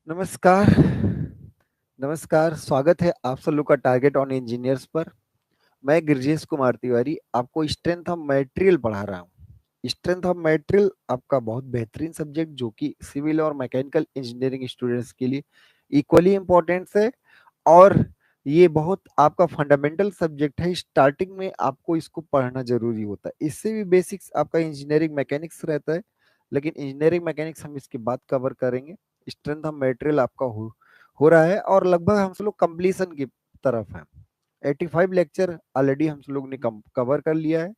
नमस्कार। नमस्कार, स्वागत है आप सब लोग का टारगेट ऑन इंजीनियर्स पर। मैं गिरजेश कुमार तिवारी आपको स्ट्रेंथ ऑफ मटेरियल पढ़ा रहा हूँ। स्ट्रेंथ ऑफ मटेरियल आपका बहुत बेहतरीन सब्जेक्ट जो कि सिविल और मैकेनिकल इंजीनियरिंग स्टूडेंट्स के लिए इक्वली इम्पोर्टेंट है। और ये बहुत आपका फंडामेंटल सब्जेक्ट है। स्टार्टिंग में आपको इसको पढ़ना जरूरी होता है। इससे भी बेसिक्स आपका इंजीनियरिंग मैकेनिक्स रहता है, लेकिन इंजीनियरिंग मैकेनिक्स हम इसके बाद कवर करेंगे। स्ट्रेंथ ऑफ मटेरियल आपका हो रहा है और लगभग हम सब लोग कंप्लीशन की तरफ है। 85 लेक्चर ऑलरेडी हम सब लोग ने कवर कर लिया है।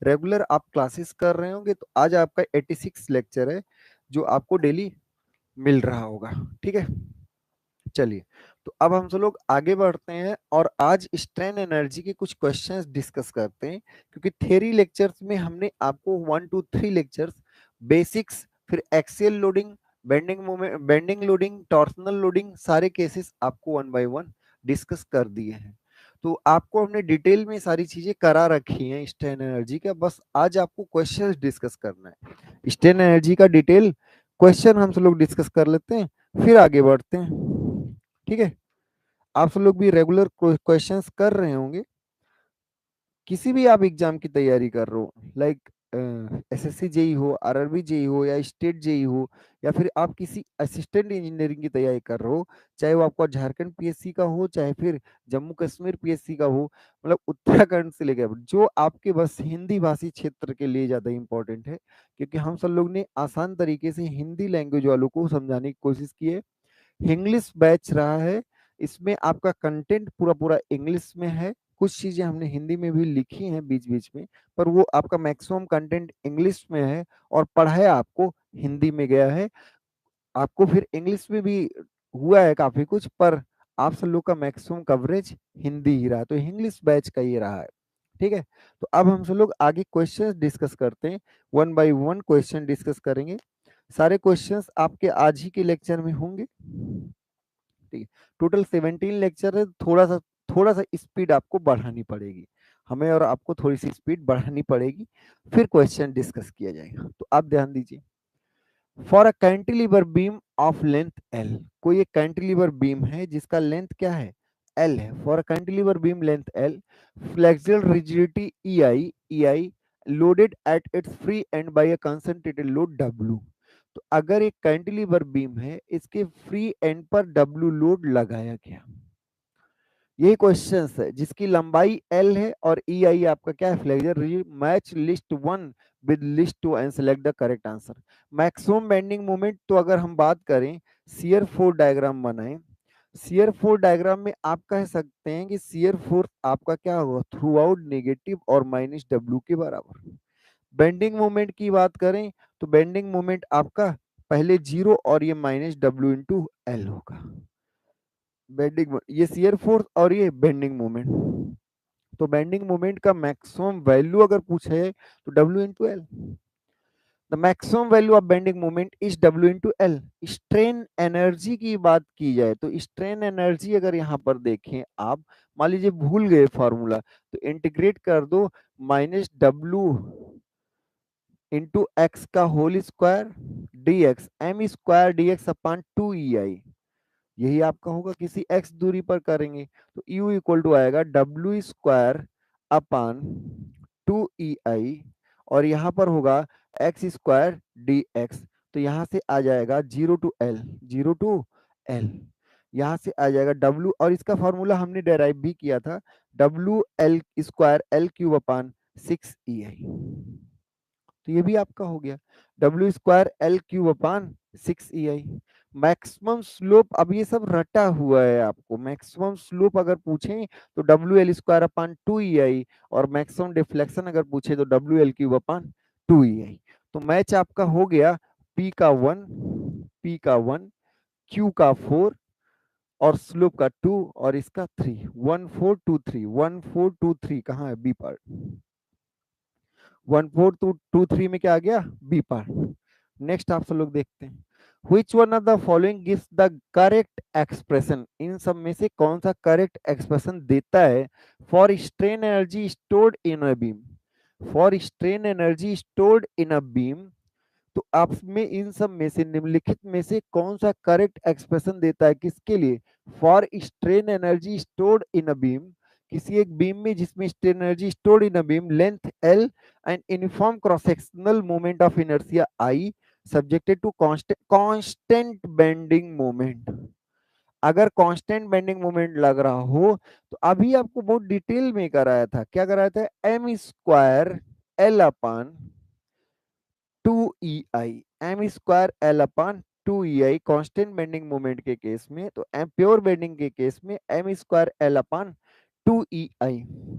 रेगुलर आप क्लासेस कर रहे होंगे तो आज आपका 86 लेक्चर है जो आपको डेली मिल रहा होगा। ठीक है, चलिए। तो अब हम सब लोग आगे बढ़ते हैं और आज स्ट्रेन एनर्जी के कुछ क्वेश्चंस डिस्कस करते हैं, क्योंकि थ्योरी लेक्चर्स में हमने आपको 1 2 3 लेक्चर्स बेसिक्स, फिर axial loading, bending moment, bending loading, torsional loading, सारे केसेस आपको वन बाय वन डिस्कस कर दिए हैं। तो आपको हमने डिटेल में सारी चीजें करा रखी हैं स्ट्रेन एनर्जी का। बस आज आपको क्वेश्चंस डिस्कस करना है। स्ट्रेन एनर्जी का डिटेल क्वेश्चन हम सब लोग डिस्कस कर लेते हैं, फिर आगे बढ़ते हैं। ठीक है, आप सब लोग भी रेगुलर क्वेश्चंस कर रहे होंगे। किसी भी आप एग्जाम की तैयारी कर रहे हो, लाइक एसएससी जेई हो, आरआरबी जेई हो, या स्टेट जेई हो, या फिर आप किसी असिस्टेंट इंजीनियरिंग की तैयारी कर रहे हो, चाहे वो आपका झारखंड पीएससी का हो, चाहे फिर जम्मू कश्मीर पीएससी का हो, मतलब उत्तराखंड से लेकर जो आपके बस हिंदी भाषी क्षेत्र के लिए ज्यादा इंपॉर्टेंट है, क्योंकि हम सब लोग ने आसान तरीके से हिंदी लैंग्वेज वालों को समझाने की कोशिश की है। इंग्लिश बैच रहा है, इसमें आपका कंटेंट पूरा पूरा इंग्लिश में है। कुछ चीजें हमने हिंदी में भी लिखी हैं बीच बीच में, पर वो आपका मैक्सिमम कंटेंट इंग्लिश में है और पढ़ाया आपको हिंदी में गया है। आपको फिर इंग्लिश में भी हुआ है काफी कुछ, पर आप सब लोग का मैक्सिमम कवरेज हिंदी ही रहा, तो इंग्लिश बैच का ये रहा है। ठीक है, तो अब हम सब लोग आगे क्वेश्चंस डिस्कस करते हैं। One by one question discuss करेंगे। सारे क्वेश्चंस आपके आज ही के लेक्चर में होंगे। ठीक है, टोटल 17 लेक्चर है। थोड़ा सा स्पीड आपको बढ़ानी पड़ेगी, हमें और आपको थोड़ी सी स्पीड बढ़ानी पड़ेगी, फिर क्वेश्चन डिस्कस किया जाएगा। तो आप ध्यान दीजिए। For a cantilever beam of length L, कोई एक कैंटिलीवर बीम है जिसका लेंथ क्या है, एल है। For a cantilever beam length L, flexible rigidity E I loaded at its free end by a concentrated load W. तो अगर एक कैंटिलीवर बीम है, इसके फ्री एंड पर डब्ल्यू लोड लगाया गया, यही क्वेश्चन है, जिसकी लंबाई एल है और ई आई आपका क्या है, flexure. Match list one with list two and select the correct answer. Maximum bending moment, तो अगर हम बात करें शियर फोर्स डायग्राम बनाए, शियर फोर्स डायग्राम में आप कह सकते हैं कि शियर फोर्स आपका क्या होगा, थ्रू आउट नेगेटिव और माइनस डब्ल्यू के बराबर। बेंडिंग मोमेंट की बात करें तो बेंडिंग मोमेंट आपका पहले जीरो और ये माइनस डब्ल्यू इंटू एल होगा। बेंडिंग, ये शियर फोर्स और ये बेंडिंग मोमेंट। तो बेंडिंग मोमेंट का मैक्सिमम वैल्यू अगर पूछे तो W into L. The maximum value of bending moment is W into L. Strain energy की बात की जाए तो स्ट्रेन एनर्जी अगर यहाँ पर देखें आप, मान लीजिए भूल गए फॉर्मूला, तो इंटीग्रेट कर दो माइनस डब्ल्यू इंटू एक्स का whole square D X, M square D X upon 2 EI। यही आपका होगा, किसी एक्स दूरी पर करेंगे तो u इक्वल टू आएगा डब्ल्यू स्क्वायर अपान 2 EI, और यहाँ पर होगा एक्स स्क्वायर डी एक्स। तो यहाँ से आ जाएगा zero to L, zero to L, यहाँ से आ जाएगा डब्ल्यू, और इसका फॉर्मूला हमने डेराइव भी किया था, W L square L cube अपान 6 EI। तो ये भी आपका हो गया डब्ल्यू स्क्वायर एल क्यूब अपान 6 EI। मैक्सिमम स्लोप, अब ये सब रटा हुआ है आपको, मैक्सिमम स्लोप अगर पूछें तो W L square upon 2 EI, और मैक्सिमम डिफ्लेक्शन अगर पूछे तो डब्ल्यू एल क्यूब अपान 2 EI। तो मैच आपका हो गया पी का 1, पी का 1, क्यू का 4, और स्लोप का 2, और इसका 3, 1 4 2 3, 1 4 2 3 कहाँ है, बी पार्ट। 1 4 2 3 में क्या आ गया, बी पार्ट। नेक्स्ट आप सब लोग देखते हैं, which one of the following gives the correct expression, इन सब में से कौन सा करेक्ट एक्सप्रेशन देता है for strain energy stored in a beam, for strain energy stored in a beam तो आप में इन सब में से निम्नलिखित में से कौन सा करेक्ट एक्सप्रेशन देता है किसके लिए? For strain energy stored in a beam, किसी एक बीम में जिसमें strain energy stored in a beam length L and uniform cross sectional moment of inertia I subjected to constant bending moment. अगर constant bending moment लग रहा हो तो अभी आपको बहुत डिटेल में कराया था, क्या कराया था? M square L upon 2EI, M square L upon 2EI constant bending moment के केस में, तो प्योर बेंडिंग के केस में M square L upon 2EI।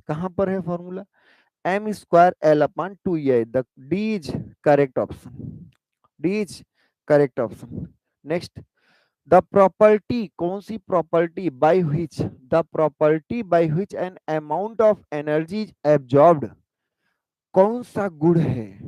कहां पर है formula? M square L upon 2EI। The D is correct option, D is correct option. Next, the property, कौन सी property? By which, the property by which an amount of energy is absorbed, कौन सा गुण है?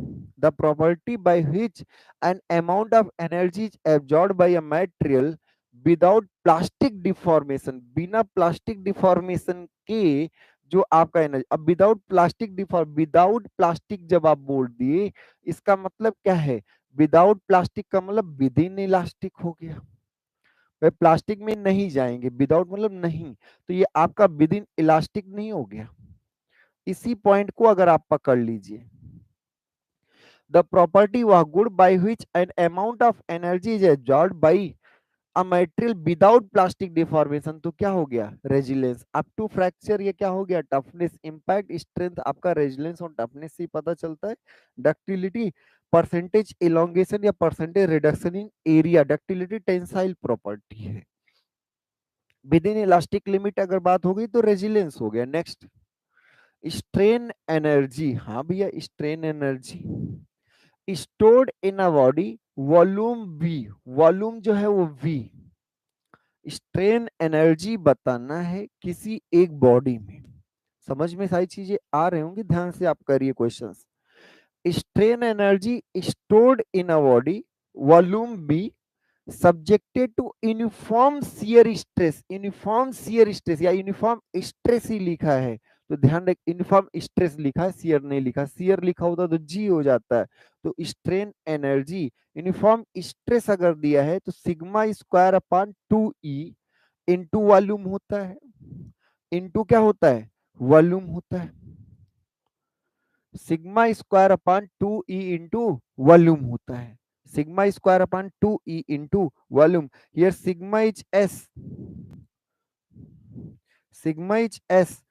The property by which an amount of energy is absorbed bye a material without plastic deformation, बिना plastic deformation के जो आपका energy. अब without plastic deform, without plastic जब आप बोल दिए इसका मतलब क्या है? विदाउट प्लास्टिक का मतलब विद इन इलास्टिक हो गया, वे प्लास्टिक में नहीं जाएंगे, विदाउट मतलब नहीं, तो ये आपका विद इन इलास्टिक नहीं हो गया। इसी पॉइंट को अगर आप पकड़ लीजिए, द प्रॉपर्टी वह good bye which an amount of energy is absorbed bye a material without plastic deformation, तो क्या हो गया? रेजिलेंस। अप टू फ्रैक्चर ये क्या हो गया? टफनेस। इंपैक्ट स्ट्रेंथ आपका रेजिलेंस और टफनेस से पता चलता है। डक्टिलिटी परसेंटेज इलोंगेशन या percentage reduction in area, ductility tensile property है। विद इन इलास्टिक लिमिट अगर बात होगी तो रेजिलेंस हो गया। नेक्स्ट, स्ट्रेन एनर्जी, हाँ भैया strain energy stored in a body volume we, volume जो है वो वी, स्ट्रेन एनर्जी बताना है किसी एक बॉडी में। समझ में सारी चीजें आ रही होंगी, ध्यान से आप करिए questions. Strain energy stored in a body volume V subjected to uniform shear stress, uniform shear stress या यूनिफॉर्म स्ट्रेस ही लिखा है तो ध्यान रख, यूनिफॉर्म स्ट्रेस लिखा है, शियर नहीं लिखा। शियर लिखा होता तो जी हो जाता है। तो स्ट्रेन एनर्जी यूनिफॉर्म स्ट्रेस अगर दिया है तो sigma square upon 2E into volume होता है, इंटू क्या होता है? वॉल्यूम होता है। Sigma square upon 2E into volume होता है, sigma square upon 2E into volume. Here sigma is S, sigma is S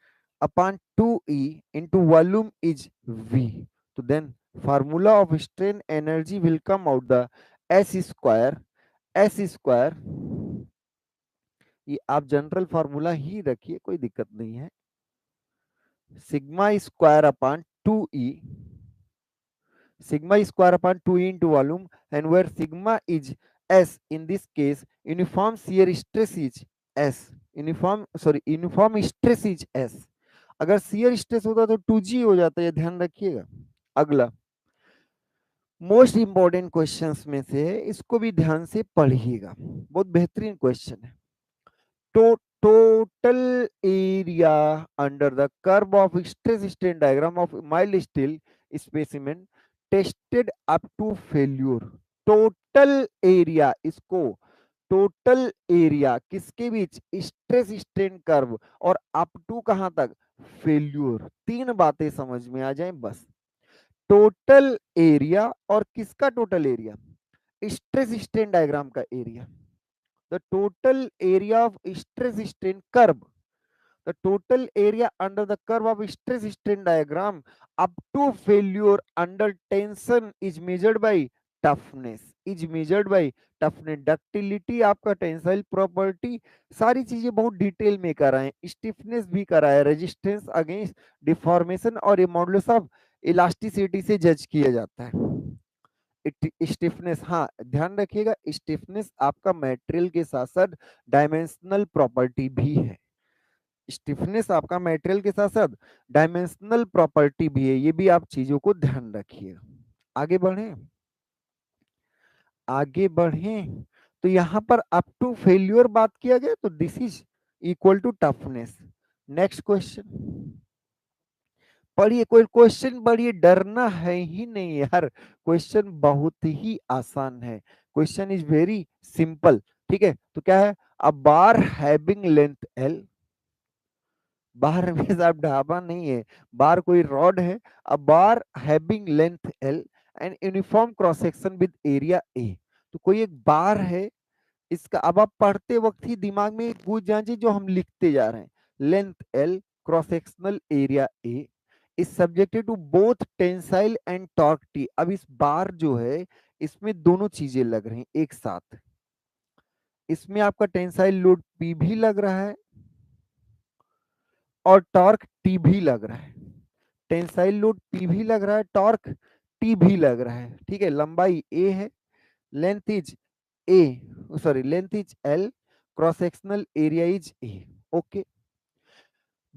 upon 2E into volume is V. So then formula of strain energy will come out the S square, S square, ये आप general formula ही रखिए, कोई दिक्कत नहीं है। Sigma square upon 2E, sigma square upon 2 into volume, and where sigma is S, in this case uniform shear stress is S, uniform stress is S। अगर shear stress होता तो 2G हो जाता है, ध्यान रखिएगा। अगला मोस्ट इंपॉर्टेंट क्वेश्चंस में से है, इसको भी ध्यान से पढ़िएगा, बहुत बेहतरीन क्वेश्चन है। तो total area under the curve of stress strain diagram of mild steel specimen tested up to failure। Total area, इसको टोटल एरिया किसके बीच? स्ट्रेस स्ट्रेन कर्व और अप टू कहां तक? फेल्यूर। तीन बातें समझ में आ जाएं बस। टोटल एरिया और किसका total area? Stress strain diagram का area. The total area of stress strain curve, the total area under the curve of stress strain diagram up to failure under tension is measured by toughness, is measured by toughness, ductility आपका tensile property, सारी चीजें बहुत detail में कराएं, stiffness भी कराए, resistance against deformation और ये मॉडुलस ऑफ इलास्टिसिटी से जज किया जाता है। स्टिफनेस, हाँ ध्यान रखिएगा, स्टिफनेस आपका मटेरियल के साथ साथ डायमेंशनल प्रॉपर्टी भी है। स्टिफनेस आपका मटेरियल के साथ साथ डायमेंशनल प्रॉपर्टी भी है, ये भी आप चीजों को ध्यान रखिए। आगे बढ़े, आगे बढ़े तो यहां पर अप टू फेल्यूर बात किया गया तो this is equal to toughness. Next question, पढ़िए, कोई क्वेश्चन पढ़िए, डरना है ही नहीं यार, क्वेश्चन बहुत ही आसान है, क्वेश्चन इज वेरी सिंपल। ठीक है, तो क्या है, a bar having length L, bar में साहब ढाबा नहीं है, बार कोई रॉड है, a bar having length L and uniform cross section with area A. तो कोई एक बार है, इसका अब आप पढ़ते वक्त ही दिमाग में गूंज जाए जो हम लिखते जा रहे हैं, length L, cross sectional area A, is subjected to both tensile and torque T. अब इस बार जो है, इसमें दोनों चीजें लग रही हैं एक साथ, इसमें आपका टेंसाइल लोड पी भी लग रहा है और टॉर्क टी भी लग रहा है, टेंसाइल लोड पी भी लग रहा है, टॉर्क टी भी लग रहा है। ठीक है, लंबाई ए है, length is a, sorry length is L, cross sectional area is a. Okay,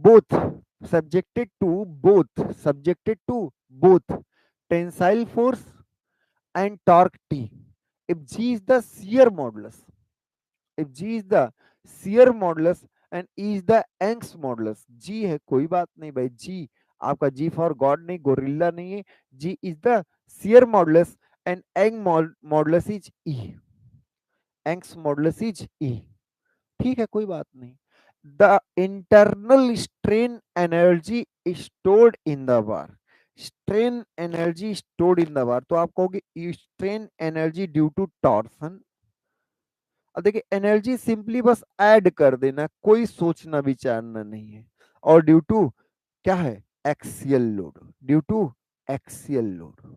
both both tensile force and torque T. If G is the shear modulus, if G is the shear modulus and E is the Young's modulus, G है कोई बात नहीं भाई, G आपका G for God नहीं, gorilla नहीं है, G is the shear modulus and modulus is E, Young's modulus is E। ठीक है, कोई बात नहीं। The internal strain energy stored in the bar, strain energy stored in the bar, तो आप कहोगे strain energy due to torsion. अब देखिए, एनर्जी सिंपली बस ऐड कर देना, कोई सोचना विचारना नहीं है, और ड्यू टू क्या है, axial load, due to axial load,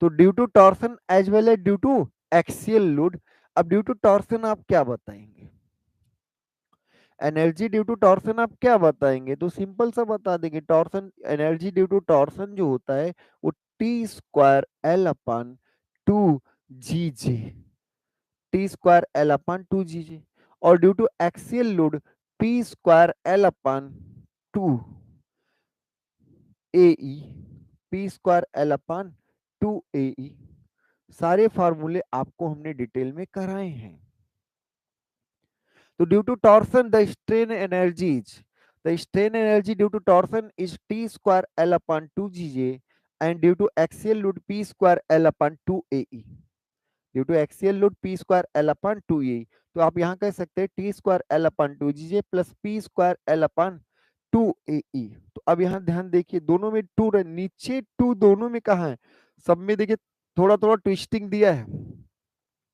तो due to torsion as well as due to axial load. अब ड्यू टू टॉर्सन आप क्या बताएंगे, एनर्जी ड्यू टू टॉर्सन आप क्या बताएंगे, तो सिंपल सा बता देंगे, torsion energy due to torsion जो होता है वो T square L upon two G J, T square L upon two G J, और due to axial load P square L upon two A E, P square L upon two A E. सारे फार्मूले आपको हमने detail में कराए हैं। So due to torsion, the strain energy due to torsion is T square L upon 2 GJ, and due to axial load P square L upon 2 AE, due to axial load P square L upon two A, तो आप यहाँ कह सकते हैं T square L upon two G J plus P square L upon two A E. तो अब यहाँ ध्यान देखिए, दोनों में टू, नीचे टू दोनों में कहा है, सब में देखिए थोड़ा थोड़ा ट्विस्टिंग दिया है,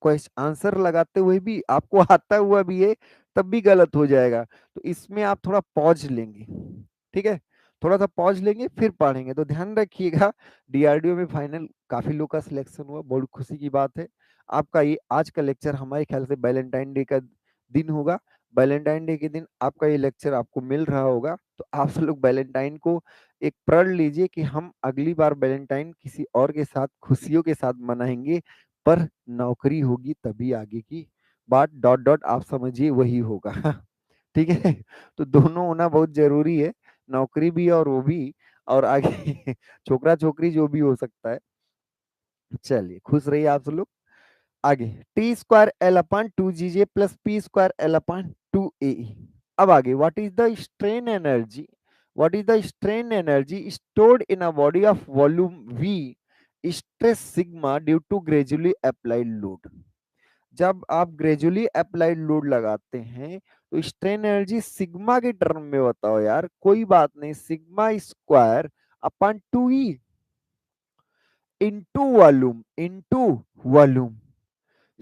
क्वेश्चन आंसर लगाते हुए भी आपको आता हुआ भी है, तब भी गलत हो जाएगा, तो इसमें आप थोड़ा पॉज लेंगे। ठीक है, थोड़ा सा पॉज लेंगे फिर पढ़ेंगे, तो ध्यान रखिएगा। डीआरडीओ में फाइनल काफी लोग का सिलेक्शन हुआ, बहुत खुशी की बात है। आपका ये आज का लेक्चर हमारे ख्याल से वैलेंटाइन डे का दिन होगा, वैलेंटाइन डे के दिन आपका ये लेक्चर आपको मिल रहा होगा, तो आप सब लोग वैलेंटाइन को एक प्रण लीजिए कि हम अगली बार वैलेंटाइन किसी और के साथ खुशियों के साथ मनाएंगे, पर नौकरी होगी तभी आगे की बात, डॉट डॉट आप समझिए वही होगा। ठीक है, तो दोनों होना बहुत जरूरी है, नौकरी भी और वो भी, और आगे छोकरा छोकरी जो भी हो सकता है। चलिए, खुश रहिए आप सब लोग। आगे T square L upon two G J plus P square L upon two A. अब आगे, what is the strain energy, what is the strain energy stored in a body of volume V, stress sigma due to gradually applied load. जब आप gradually applied load लगाते हैं तो strain energy sigma के term में बताओ यार, कोई बात नहीं, sigma square upon two E into volume,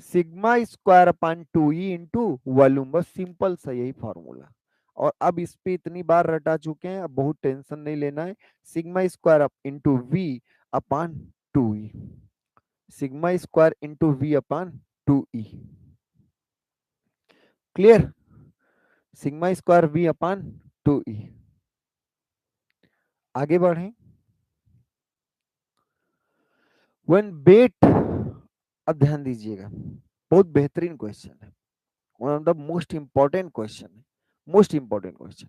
sigma square upon two E into volume, बस सिंपल सा यही फॉर्मूला। और अब इस पे इतनी बार रटा चुके हैं, अब बहुत टेंशन नहीं लेना है, sigma square into V upon two E, sigma square into V upon two E, clear, sigma square V upon two E. आगे बढ़े, व्हेन वेट, अब ध्यान दीजिएगा, बहुत बेहतरीन क्वेश्चन है, one of the most important question है, most important question.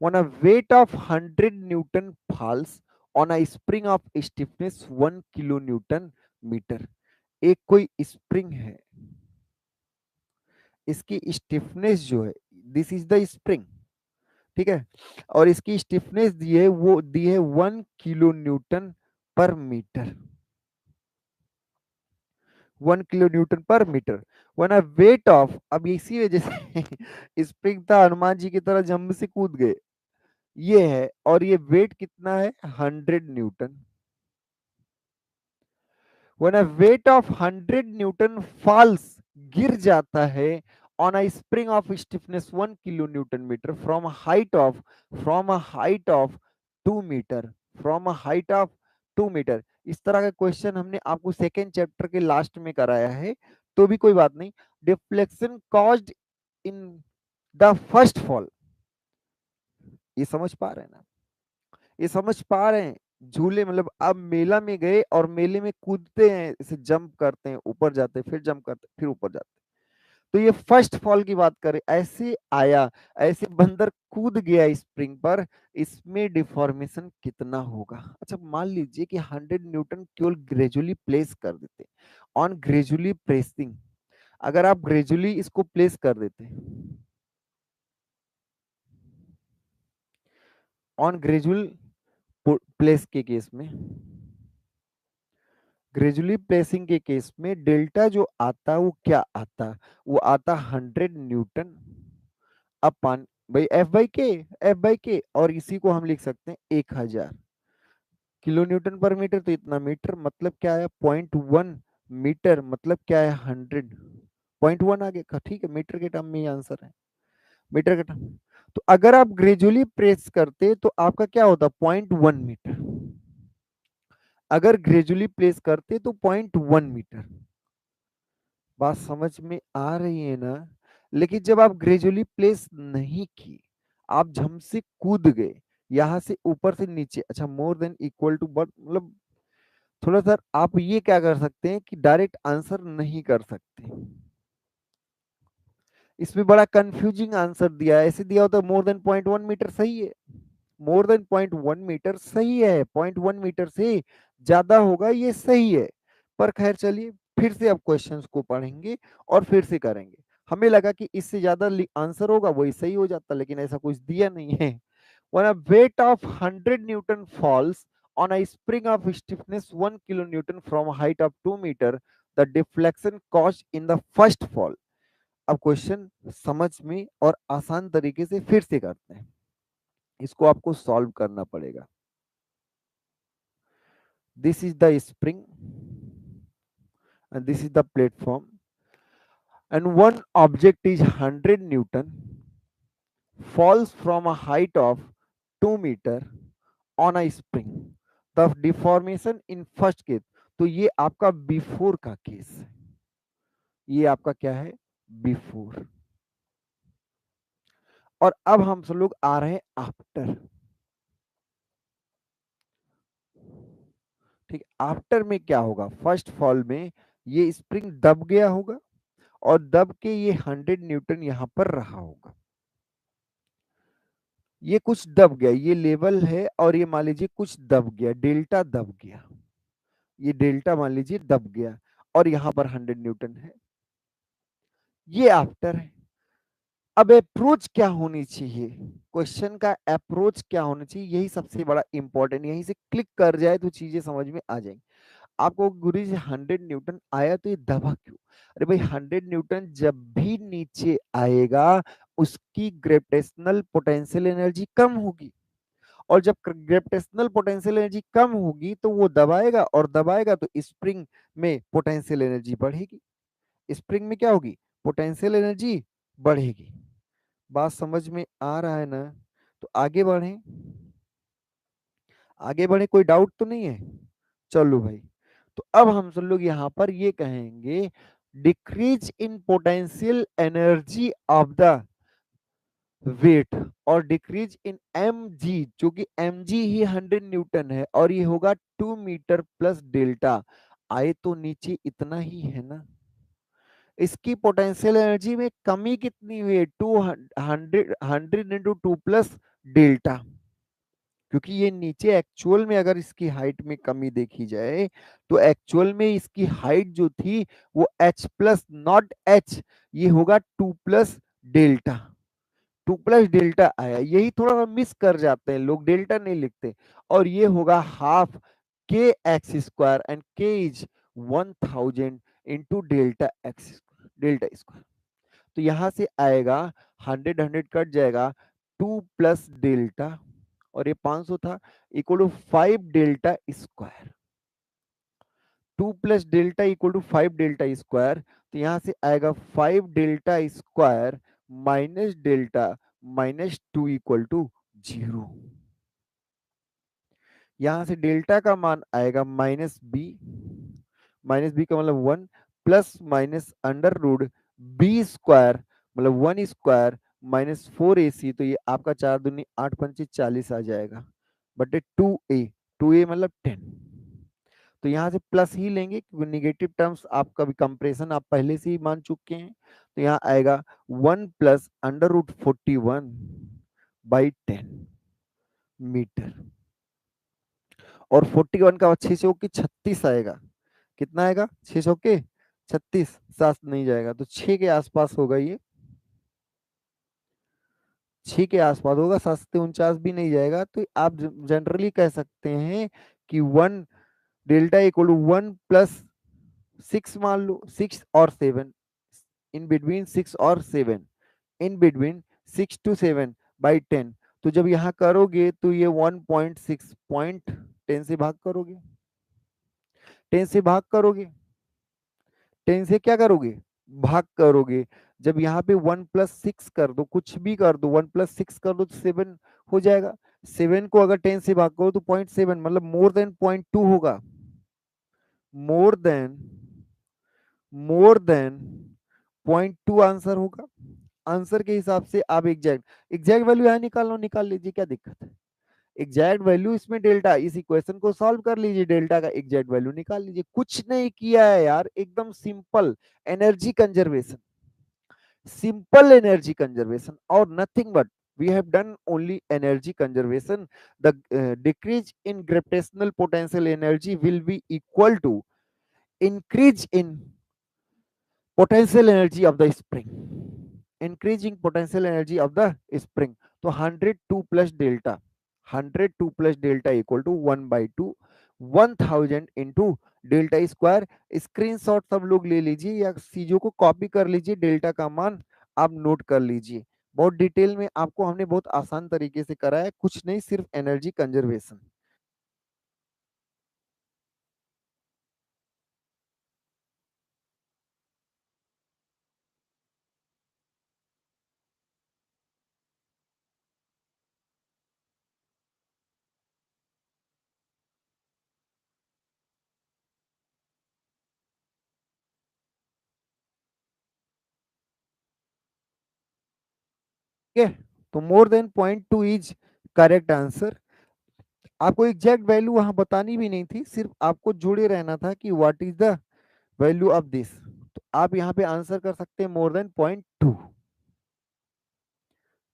When a weight of 100 newton falls on a spring of stiffness 1 kilo newton metre, एक कोई स्प्रिंग है, इसकी स्टिफनेस जो है, दिस इज द स्प्रिंग, ठीक है, और इसकी स्टिफनेस दी है, वो दी है 1 kN/मीटर, 1 kN/मीटर। वन अ वेट ऑफ, अब इसी वजह से स्प्रिंग था, हनुमान जी की तरह जंप से कूद गए, ये है, और ये वेट कितना है, 100 newton. When a weight of 100 newton falls, गिर जाता है, on a spring of stiffness 1 kN/मीटर from a height of 2 metre, from a height of 2 metre. इस तरह का क्वेश्चन हमने आपको सेकेंड चैप्टर के लास्ट में कराया है, तो भी कोई बात नहीं। Deflection caused in the first fall, ये समझ पा रहे हैं ना, ये समझ पा रहे हैं। झूले मतलब आप मेला में गए और मेले में कूदते हैं, इसे जंप करते हैं, ऊपर जाते हैं, फिर जंप करते हैं, फिर ऊपर जाते हैं, तो ये फर्स्ट फॉल की बात करें, ऐसे आया, ऐसे बंदर कूद गया स्प्रिंग पर, इसमें डिफॉर्मेशन कितना होगा। अच्छा मान लीजिए कि 100 न्यूटन केवल ग्रेजुअली प्लेस कर देते, ऑन ग्रेजुअली प्रेसिंग, अगर आप ग्रेजुअली इसको प्लेस कर देते ऑन ग्रेजुअल प्लेस के केस में, ग्रेजुअली प्लेसिंग के केस में डेल्टा जो आता वो क्या आता, वो आता 100 न्यूटन अपन, भाई एफ बाई के, और इसी को हम लिख सकते हैं 1000 kN/मीटर, तो इतना मीटर मतलब क्या है, 0.1 मीटर मतलब क्या है, 100, 0.1 आगे का, ठीक है, मीटर के टर्म में ही आंसर है, मीटर के टर्म। तो अगर आप ग्रेजुअली प्रेस करते तो आपका क्या होता, 0.1 मीटर, अगर ग्रेजुअली प्लेस करते तो 0.1 मीटर। बात समझ में आ रही है ना। लेकिन जब आप ग्रेजुअली प्लेस नहीं की, आप झम से कूद गए, यहां से ऊपर से नीचे, अच्छा more than equal to, but मतलब थोड़ा सा आप ये क्या कर सकते हैं कि डायरेक्ट आंसर नहीं कर सकते, इसमें बड़ा कंफ्यूजिंग आंसर दिया है, ऐसे दिया होता मोर देन 0.1 मीटर सही है, मोर देन 0.1 मीटर सही है, 0.1 मीटर से ज्यादा होगा ये सही है। पर खैर चलिए, फिर से अब क्वेश्चंस को पढ़ेंगे और फिर से करेंगे। हमें लगा कि इससे ज्यादा आंसर होगा वही सही हो जाता, लेकिन ऐसा कुछ दिया नहीं है। When a weight of 100 Newton falls on a spring of stiffness 1 kilonewton from a height of 2 meter, the deflection caused in the first fall। अब क्वेश्चन समझ में और आसान तरीके से फिर से करते हैं, इसको आपको सॉल्व करना पड़ेगा। This is the spring and this is the platform, and one object is 100 Newton, falls from a height of 2 meter on a spring, the deformation in first case। तो ये आपका बिफोर का केस है, ये आपका क्या है, बिफोर। और अब हम सब लोग आ रहे हैं आफ्टर। ठीक, आफ्टर में क्या होगा, फर्स्ट फॉल में ये स्प्रिंग दब गया होगा, और दब के ये 100 न्यूटन यहां पर रहा होगा, ये कुछ दब गया, ये लेवल है, और ये मान लीजिए कुछ दब गया, डेल्टा दब गया, ये डेल्टा मान लीजिए दब गया, और यहां पर 100 न्यूटन है, ये आफ्टर है। अब अप्रोच क्या होनी चाहिए, क्वेश्चन का अप्रोच क्या होना चाहिए, यही सबसे बड़ा इंपॉर्टेंट, यहीं से क्लिक कर जाए तो चीजें समझ में आ जाएंगी। आपको गुरु जी 100 न्यूटन आया तो ये दबा क्यों, अरे भाई 100 न्यूटन जब भी नीचे आएगा उसकी ग्रेविटेशनल पोटेंशियल एनर्जी कम होगी, और जब ग्रेविटेशनल पोटेंशियल एनर्जी कम होगी तो वो दबाएगा, और दबाएगा तो स्प्रिंग में पोटेंशियल एनर्जी बढ़ेगी, स्प्रिंग में क्या होगी, पोटेंशियल एनर्जी बढ़ेगी। बात समझ में आ रहा है ना। तो आगे बढ़े, आगे बढ़े, कोई डाउट तो नहीं है, चलो भाई। तो अब हम सब लोग यहाँ पर ये कहेंगे, decrease in potential energy of the weight, और डिक्रीज इन एम जी, जो कि एम जी ही 100 न्यूटन है, और ये होगा 2 मीटर प्लस डेल्टा, आए तो नीचे इतना ही है ना। इसकी पोटेंशियल एनर्जी में कमी कितनी हुई है, 200 इंटू 2 प्लस डेल्टा, क्योंकि ये नीचे एक्चुअल में अगर इसकी हाइट में कमी देखी जाए तो एक्चुअल में इसकी हाइट जो थी वो h प्लस नॉट h, ये होगा 2 plus delta, two plus delta आया, यही थोड़ा सा मिस कर जाते हैं लोग, डेल्टा नहीं लिखते। और ये होगा हाफ के एक्स स्क्वायर, एंड के is 1000 into delta x, delta square. तो यहां से आएगा 100 100 कट जाएगा, 2 प्लस डेल्टा, और ये 500 था, equal to 5 delta square. 2 plus delta equal to 5 delta square, तो यहां से आएगा 5 delta square minus delta minus 2 equal to 0। यहां से डेल्टा का मान आएगा माइनस बी का मतलब 1, plus minus under root B square मतलब 1 स्क्वायर माइनस 4ac, तो ये आपका 4 दूनी 8 पंचे 40 आ जाएगा, बटे 2a मतलब 10। तो यहाँ से प्लस ही लेंगे क्योंकि निगेटिव टर्म्स आपका भी कंप्रेशन आप पहले से ही मान चुके हैं। तो यहाँ आएगा 1 plus under root 41 by 10 metre, और 41 का 6 से होके 36 आएगा। कितना आएगा? 6 सौ के 36, 7 नहीं जाएगा, तो 6 के आसपास होगा ये, 6 के आसपास होगा, 7 से 49 भी नहीं जाएगा। तो आप जनरली कह सकते हैं कि 1 डेल्टा इक्वल टू 1 प्लस 6 मान लो, 6 और 7, इन बिटवीन 6 और 7, इन बिटवीन 6 to 7 बाई 10। तो जब यहाँ करोगे तो ये 1.6 पॉइंट 10 से भाग करोगे, 10 से भाग करोगे, 10 से क्या करोगे? भाग करोगे। जब यहाँ पे 1 प्लस 6 कर दो, कुछ भी कर दो, 1 प्लस 6 कर दो तो 7 हो जाएगा। 7 को अगर 10 से भाग करो तो 0.7 मतलब मोर देन 0.2 होगा, more than, more than 0.2 answer होगा। आंसर के हिसाब से आप एग्जैक्ट एग्जैक्ट वैल्यू यहाँ निकाल लो, निकाल लीजिए, क्या दिक्कत है? एग्जैक्ट वैल्यू इसमें डेल्टा, इस इक्वेशन को सॉल्व कर लीजिए, डेल्टा का एग्जैक्ट वैल्यू निकाल लीजिए। कुछ नहीं किया है यार, एकदम simple energy conservation, simple energy conservation or nothing but we have done only energy conservation. The decrease in gravitational potential energy will be equal to increase in potential energy of the spring, increasing potential energy of the spring. तो 102 plus delta, 102 plus delta equal to 1 by 2, 1000 into delta square. Screenshot सब लोग ले लीजिए या चीजों को copy कर लीजिए, डेल्टा का मान आप नोट कर लीजिए। बहुत डिटेल में आपको हमने बहुत आसान तरीके से कराया है, कुछ नहीं, सिर्फ एनर्जी कंजर्वेशन। ठीक है, तो more than 0.2 is correct answer. आपको एग्जैक्ट वैल्यू वहां बतानी भी नहीं थी, सिर्फ आपको जुड़े रहना था कि what is the value of this. तो आप यहाँ पे आंसर कर सकते हैं मोर देन 0.2।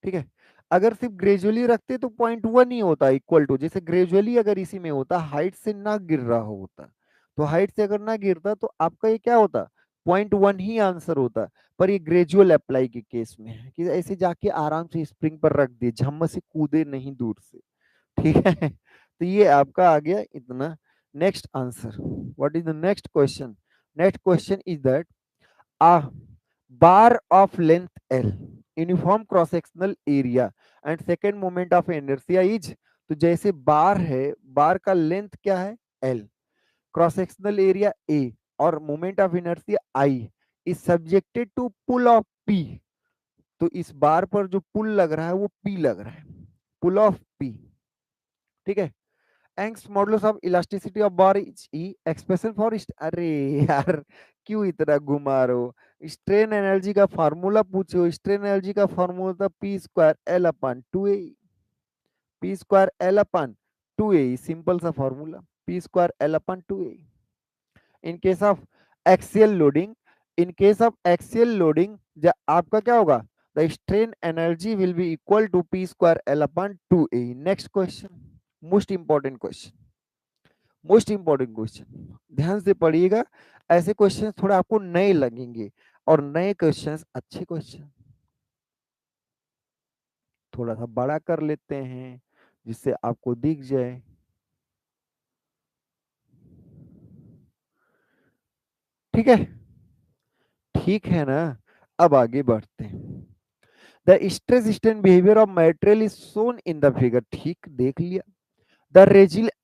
ठीक है, अगर सिर्फ ग्रेजुअली रखते तो 0.1 ही होता, इक्वल टू, जैसे ग्रेजुअली अगर इसी में होता, हाइट से ना गिर रहा होता, तो हाइट से अगर ना गिरता तो आपका ये क्या होता? 0.1 ही आंसर होता। पर ये ग्रेजुअल अप्लाई के केस में है कि ऐसे जाके आराम से स्प्रिंग पर रख दिए, झम्म से कूदे नहीं दूर से। ठीक है, तो ये आपका आ गया इतना। Next answer, what is the next question? Next question is that a bar of length L, uniform cross sectional area and second moment of inertia is, तो जैसे बार है, बार का लेंथ क्या है? L, cross sectional area A और moment of inertia I is subjected to pull of P। तो इस बार पर जो पुल लग रहा है वो P लग रहा है, पुल ऑफ P। ठीक है, Young's modulus of elasticity of bar is E, expression for, अरे यार क्यों इतना घुमा रहे हो? स्ट्रेन एनर्जी का फार्मूला पूछो, स्ट्रेन एनर्जी का फार्मूला था P square L upon 2a, P square L upon 2a, simple सा formula, P square L upon 2a। In case of axial loading, in case of axial loading आपका क्या होगा? The strain energy will be equal to P square L upon 2a। Next question, most important question, most important question, ध्यान से पढ़िएगा। ऐसे question थोड़ा आपको नए लगेंगे, और नए क्वेश्चंस अच्छे क्वेश्चन। थोड़ा सा बड़ा कर लेते हैं जिससे आपको दिख जाए। ठीक है, ठीक है ना। अब आगे बढ़ते हैं। The stress strain behaviour of material is shown in the figure. ठीक, देख लिया। द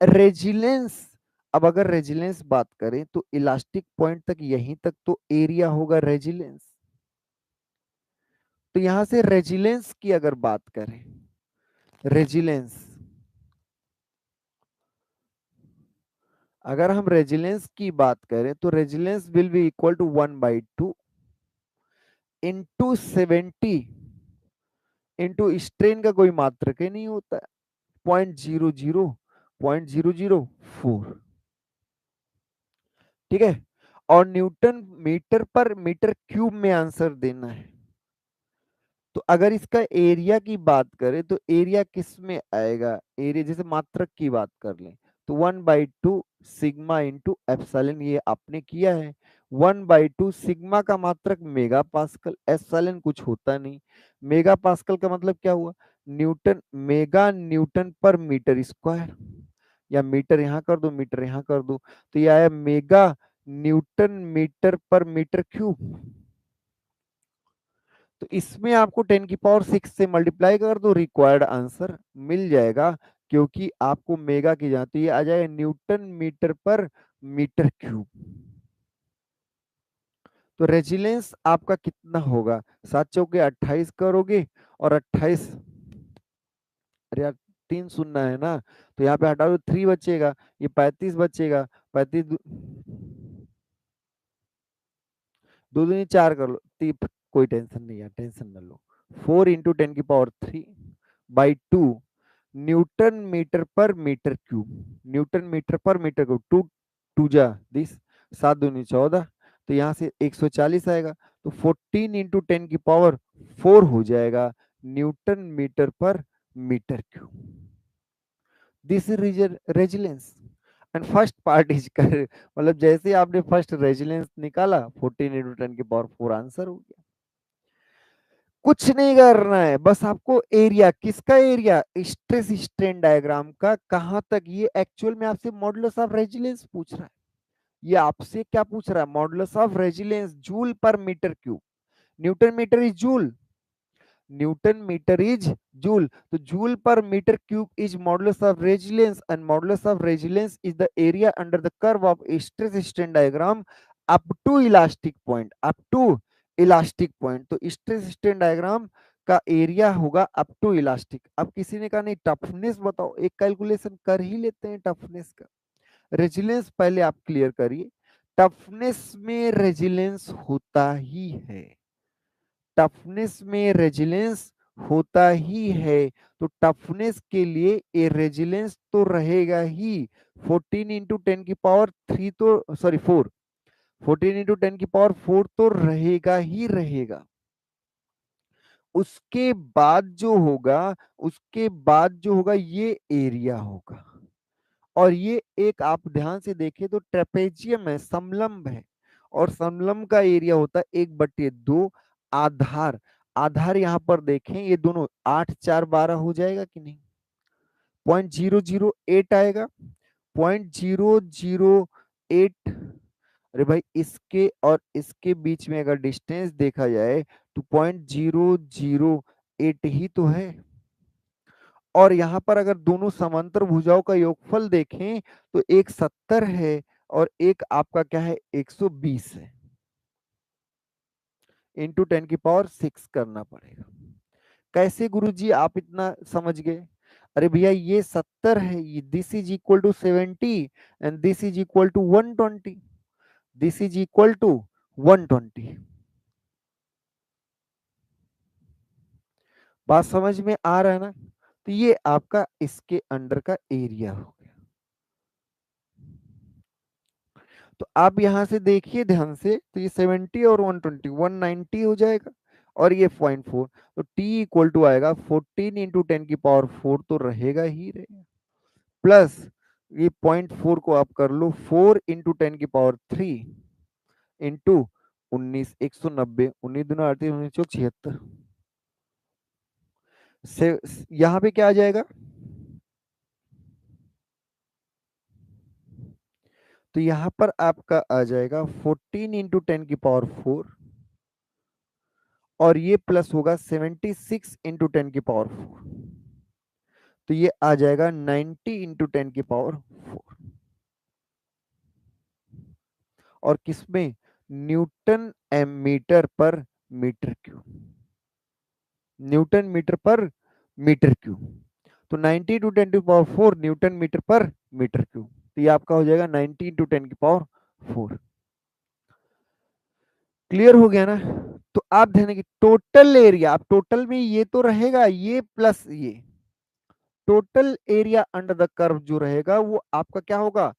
रेजिलेंस, अब अगर रेजिलेंस बात करें तो इलास्टिक पॉइंट तक, यहीं तक तो एरिया होगा रेजिलेंस। तो यहां से रेजिलेंस की अगर बात करें, रेजिलेंस, अगर हम रेजिलेंस की बात करें तो resilience will be equal to 1/2 into 70 into strain का कोई मात्रक ही नहीं होता, 0.0004। ठीक है, और Newton metre per metre cube में आंसर देना है। तो अगर इसका एरिया की बात करें तो एरिया किस में आएगा, एरिया जैसे मात्रक की बात कर लें तो 1/2 सिग्मा इंटू एप्सिलॉन, ये आपने किया है। 1/2 सिग्मा का मात्रक मेगा पास्कल, एप्सिलॉन कुछ होता नहीं। मेगा पास्कल का मतलब क्या हुआ, न्यूटन, मेगा न्यूटन पर मीटर स्क्वायर, या मीटर यहाँ कर दो, मीटर यहाँ कर दो, तो ये आया mega Newton metre per metre cube. तो इसमें आपको 10⁶ से मल्टीप्लाई कर दो, रिक्वायर्ड आंसर मिल जाएगा। क्योंकि आपको मेगा की जाती है, आ जाएगा newton metre per metre cube. तो रेजिलेंस आपका कितना होगा, 7×4 = 28 करोगे, और 28, अरे यार 3 सुनना है ना, तो यहाँ पे हटा दो, 3 बचेगा, ये 35 बचेगा, 35 दो दूनी 4 कर लो, कोई टेंशन नहीं है, टेंशन न लो। 4 × 10⁻³ Newton metre per metre cube, newton metre per metre cube, to to जा दिस, 7×2 = 14, तो यहाँ से 140 आएगा, तो 14 × 10⁻⁴ हो जाएगा newton metre per metre cube. This is resilience and first part is कर, मतलब जैसे ही आपने फर्स्ट रेजिलेंस निकाला, 14 × 10⁻⁴ आंसर हो गया। कुछ नहीं करना है, बस आपको एरिया, किसका एरिया, स्ट्रेस स्ट्रेन डायग्राम का, कहां तक, ये एक्चुअल में आपसे मॉडुलस ऑफ रेजिलेंस पूछ रहा है। ये आपसे क्या पूछ रहा है, modulus of resilience joule per metre cube. Newton metre is joule, newton metre is joule, तो joule per metre cube is modulus of resilience, and modulus of resilience is the area under the curve of stress strain diagram up to elastic point, up to elastic point. तो stress strain diagram का area होगा up to elastic. अब किसी ने कहा नहीं toughness बताओ, एक कैलकुलेशन कर ही लेते हैं टफनेस का। रेजिलेंस पहले आप क्लियर करिए, टफनेस में रेजिलेंस होता ही है, टफनेस में रेजिलेंस होता ही है। तो टफनेस के लिए ये रेजिलेंस तो रहेगा ही, 14 × 10⁻³ तो सॉरी 4, 14 × 10⁻⁴ तो रहेगा ही रहेगा। उसके बाद जो होगा, उसके बाद जो होगा ये एरिया होगा। और ये एक आप ध्यान से देखें तो ट्रेपेजियम है, समलंब है, और समलंब का एरिया होता है 1/2। आधार, आधार यहाँ पर देखें, ये दोनों 8×4 = 12 हो जाएगा कि नहीं, 0.008 आएगा, 0.008। अरे भाई इसके और इसके बीच में अगर डिस्टेंस देखा जाए तो 0.008 ही तो है। और यहाँ पर अगर दोनों समांतर भुजाओं का योगफल देखें तो एक 70 है और एक आपका क्या है 120 है, इंटू 10⁶ करना पड़ेगा। कैसे गुरुजी आप इतना समझ गए, अरे भैया ये 70 है, this is equal to 70 and this is equal to 120, this is equal to 120। बात समझ में आ रहा है ना, तो ये आपका इसके अंडर का एरिया हो गया। तो आप यहां से देखिए ध्यान से, तो ये 70 और 120 190 हो जाएगा, और ये 0.4, तो t इक्वल टू आएगा 14 × 10⁻⁴ तो रहेगा ही रहेगा, प्लस ये 0.4 को आप कर लो 4 × 10⁻³ इंटू 19, 190, 19×2 = 38, 19×4 = 76, से यहाँ पे क्या आ जाएगा, तो यहाँ पर आपका आ जाएगा 14 × 10⁴, और ये प्लस होगा 76 × 10⁴, तो ये आ जाएगा 90 × 10⁴, और किसमें, Newton M metre per metre cube, newton metre per metre cube. तो 90 × 10⁴ newton metre per metre cube, तो ये आपका हो जाएगा 90 × 10⁴। क्लियर हो गया ना। तो आप ध्यान रखिए टोटल एरिया, आप टोटल में ये तो रहेगा, ये प्लस ये total area under the curve जो रहेगा वो आपका क्या होगा,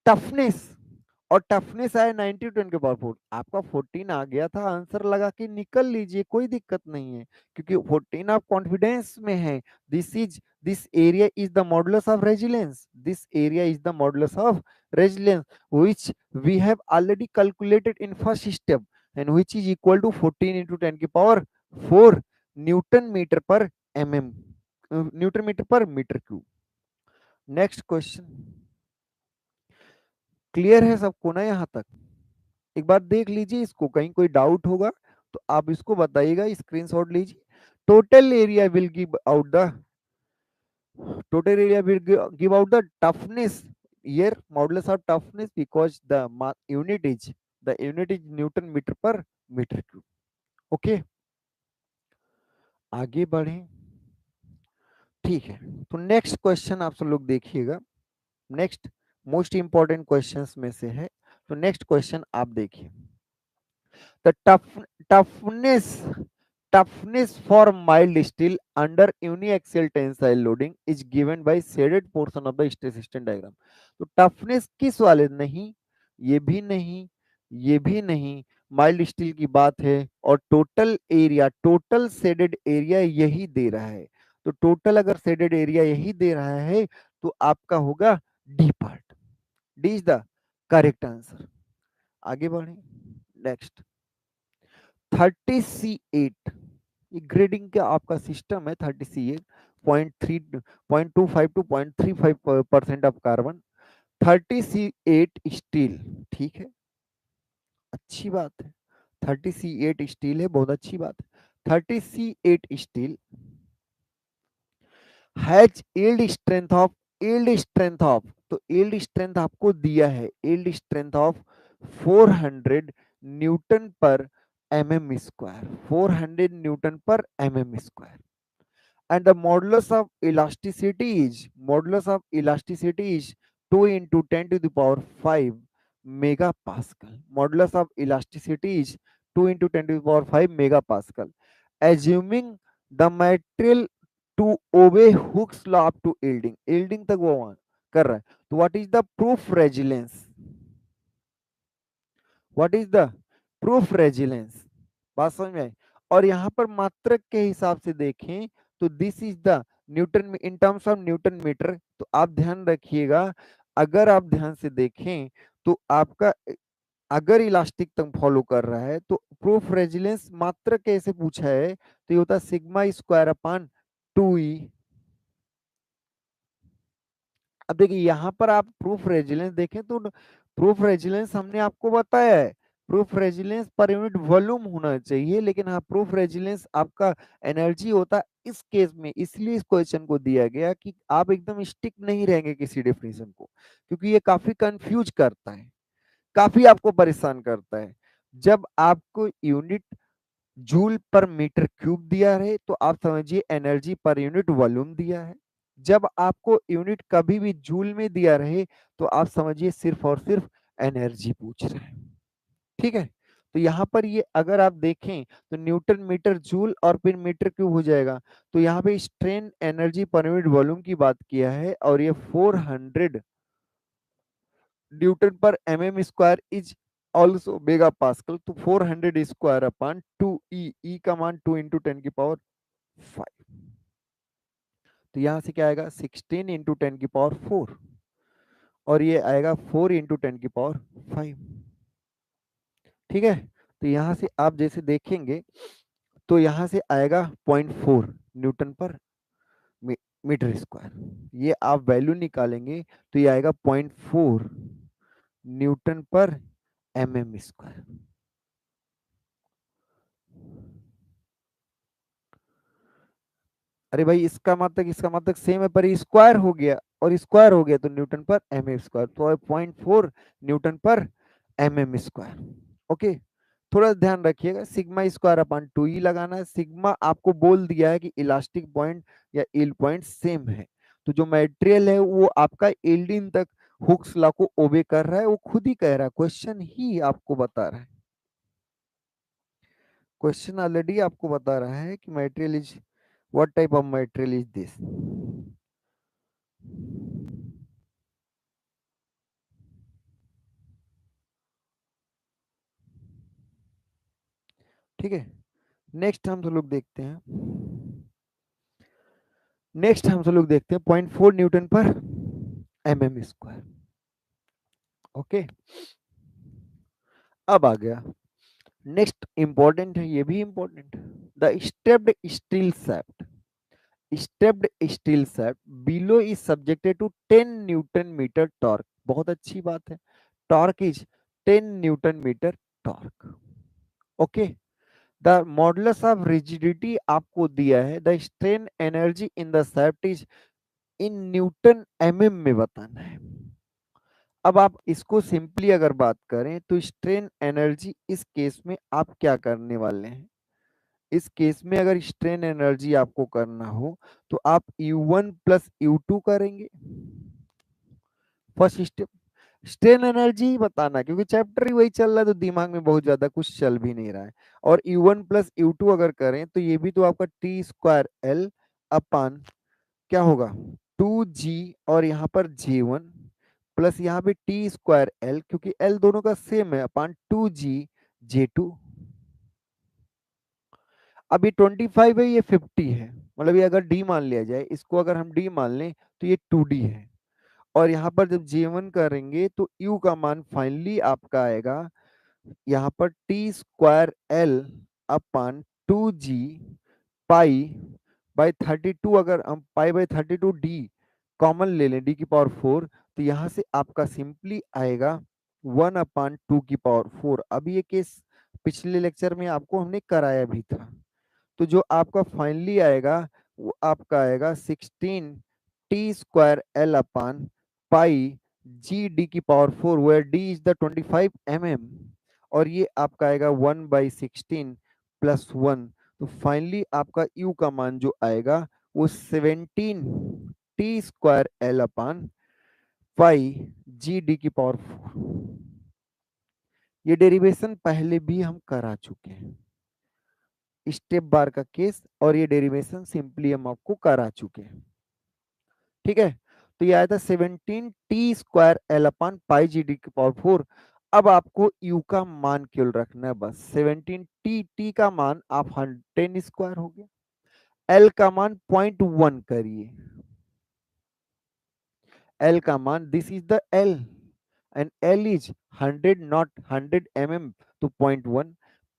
टफनेस। और टफनेस आया 90 × 10⁴, आपका 14 आ गया था, आंसर लगा के निकल लीजिए, कोई दिक्कत नहीं है, क्योंकि 14 आप कॉन्फिडेंस में है। This area is the modulus of resilience, this area is the modulus of resilience which we have already calculated in first step, and which is equal to 14 × 10⁴ newton metre per mm, newton metre per metre cube. Next question, clear है सबको ना यहाँ तक? एक बार देख लीजिए इसको, कहीं कोई डाउट होगा तो आप इसको बताइएगा, स्क्रीनशॉट लीजिए। Total area will give out the, total area will give out the toughness, here modulus of toughness because the unit is newton metre per metre cube. Okay, आगे बढ़े, ठीक है। तो नेक्स्ट क्वेश्चन आप सब लोग देखिएगा, नेक्स्ट मोस्ट इंपॉर्टेंट क्वेश्चंस में से है। तो नेक्स्ट क्वेश्चन आप देखिए, the toughness toughness for mild steel under uniaxial tensile loading is given by shaded portion of the stress strain diagram। तो टफनेस किस वाले, नहीं ये भी नहीं, ये भी नहीं, माइल्ड स्टील की बात है, और total area, total shaded area यही दे रहा है। तो टोटल अगर शेडेड एरिया यही दे रहा है तो आपका होगा D part, D is the correct answer. आगे बढ़े, नेक्स्ट 30C8, ग्रेडिंग का आपका सिस्टम है। 30C8 0.25 to 0.35% of carbon, 30C8 steel, ठीक है, अच्छी बात है। 30C8 स्टील है, बहुत अच्छी बात है। 30C8 steel has yield strength of, तो यील्ड स्ट्रेंथ आपको दिया है, यील्ड स्ट्रेंथ ऑफ 400 न्यूटन पर mm स्क्वायर, 400 न्यूटन पर mm square, and the modulus of elasticity is 2 into 10 to the power 5 megapascal, modulus of elasticity is 2 into 10 to the power 5 megapascal, assuming the material to obey Hooke's law up to yielding तक वो वहां कर रहा है। तो what is the proof resilience, what is the proof resilience, बात समझ में आई। और यहाँ पर मात्रक के हिसाब से देखें तो this is the newton in terms of newton metre. तो आप ध्यान रखिएगा, अगर आप ध्यान से देखें तो आपका अगर इलास्टिक तक फॉलो कर रहा है तो प्रूफ रेजिलेंस मात्रक कैसे पूछा है, तो ये होता है सिग्मा स्क्वायर अपान 2e। अब देखिए यहाँ पर आप प्रूफ रेजिलेंस देखें तो प्रूफ रेजिलेंस हमने आपको बताया है, प्रूफ रेजिलेंस पर यूनिट वॉल्यूम होना चाहिए, लेकिन हाँ प्रूफ रेजिलेंस आपका एनर्जी होता है इस केस में। इसलिए इस क्वेश्चन को दिया गया कि आप एकदम स्टिक नहीं रहेंगे किसी डेफिनेशन को, क्योंकि ये काफी कंफ्यूज करता है, काफी आपको परेशान करता है। जब आपको unit joule per metre cube दिया है तो आप समझिए एनर्जी पर यूनिट वॉल्यूम दिया है। जब आपको यूनिट कभी भी जूल में दिया रहे तो आप समझिए सिर्फ और सिर्फ एनर्जी पूछ रहे हैं, ठीक है। तो यहाँ पर ये अगर आप देखें तो न्यूटन मीटर जूल और फिर मीटर क्यूब हो जाएगा। तो यहाँ पे strain energy per unit volume की बात किया है, और ये 400 न्यूटन पर mm square is also mega pascal. तो 400 स्क्वायर अपान 2e, e का मान 2 इंटू 10⁵। तो यहां से क्या आएगा 16 इंटू 10⁴, और ये आएगा 4 इंटू 10⁵। ठीक है, तो यहां से आप जैसे देखेंगे तो यहां से आएगा 0.4 न्यूटन पर मीटर स्क्वायर। ये आप वैल्यू निकालेंगे तो ये आएगा 0.4 न्यूटन पर mm स्क्वायर। अरे भाई इसका मतलब सेम है, पर स्क्वायर हो गया और स्क्वायर हो गया तो न्यूटन पर mm स्क्वायर, तो 0.4 न्यूटन पर mm स्क्वायर। ओके, थोड़ा ध्यान रखिएगा, सिग्मा स्क्वायर अपन 2e लगाना है। सिग्मा आपको बोल दिया है कि इलास्टिक पॉइंट या यील्ड पॉइंट सेम है, तो जो मटेरियल है वो आपका यील्डिंग तक हुक्स लॉ को ओबे कर रहा है, वो खुद ही कह रहा है, क्वेश्चन ही आपको बता रहा है। क्वेश्चन ऑलरेडी आपको बता रहा है कि material is, what type of material is this. ठीक है, नेक्स्ट हम सब लोग देखते हैं, नेक्स्ट हम सब लोग देखते हैं 0.4 न्यूटन पर mm स्क्वायर। ओके, अब आ गया नेक्स्ट इंपॉर्टेंट है, ये भी important, the stepped steel shaft. Stepped steel shaft below is subjected to 10 newton metre torque. बहुत अच्छी बात है, torque is 10 newton metre torque. Okay, the modulus of rigidity आपको दिया है, the strain energy in the shaft is in newton mm में बताना है। अब आप इसको सिंपली अगर बात करें तो स्ट्रेन एनर्जी इस केस में आप क्या करने वाले हैं, इस केस में अगर स्ट्रेन एनर्जी आपको करना हो तो आप U1 प्लस U2 करेंगे। फर्स्ट स्टेप स्ट्रेन एनर्जी ही बताना, क्योंकि चैप्टर ही वही चल रहा है तो दिमाग में बहुत ज्यादा कुछ चल भी नहीं रहा है। और U1 प्लस U2 अगर करें तो ये भी तो आपका T² L अपान क्या होगा 2G, और यहाँ पर J1 प्लस यहाँ पे T²L, क्योंकि L दोनों का सेम है, अपान 2G J2। अब ये 25 है, ये 50 है, मतलब ये अगर डी मान लिया जाए, इसको अगर हम डी मान लें तो ये 2D है। और यहाँ पर जब J1 करेंगे तो U का मान फाइनली आपका आएगा यहाँ पर T²L upon 2G pi by 32। अगर हम पाई बाई 32 डी कॉमन ले लें D⁴, तो यहाँ से आपका सिंपली आएगा 1/2⁴। अभी ये केस पिछले लेक्चर में आपको हमने कराया भी था। तो जो आपका फाइनली आएगा वो आपका आएगा 16T² L upon pi G⁴, where D is the 25 mm, और ये आपका आएगा 1/16 प्लस 1। तो फाइनली आपका U का मान जो आएगा वो 17T² L upon pi G⁴। ये डेरिवेशन पहले भी हम करा चुके हैं, स्टेप बार का केस, और ये डेरिवेशन सिंपली हम आपको करा चुके हैं। ठीक है, तो ये आया था 17T² L upon pi G⁴। अब आपको U का मान केवल रखना है बस, 17T का मान आप 10 स्क्वायर हो गया, L का मान 0.1 करिए, L का मान this is the L and L is 100 not 100 mm, तो 0.1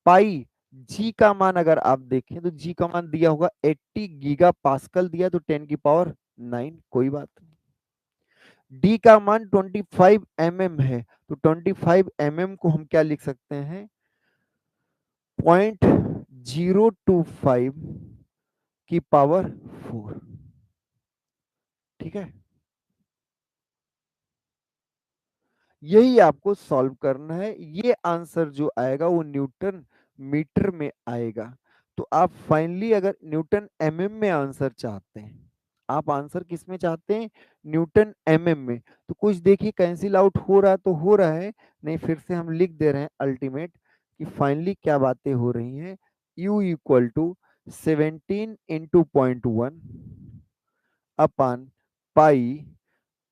पाई G का मान अगर आप देखें तो G का मान दिया होगा 80 गीगा पास्कल दिया, तो 10⁹ कोई बात नहीं। D का मान 25 mm है, तो 25 mm को हम क्या लिख सकते हैं 0.025 की पावर 4। ठीक है, यही आपको सॉल्व करना है। ये आंसर जो आएगा वो न्यूटन मीटर में आएगा। तो आप फाइनली अगर न्यूटन mm में आंसर चाहते हैं, आप आंसर किस में चाहते हैं न्यूटन mm में, तो कुछ देखिए कैंसिल आउट हो रहा तो हो रहा है, नहीं फिर से हम लिख दे रहे हैं अल्टीमेट कि फाइनली क्या बातें हो रही हैं। U equal to 17 into 0.1 upon pi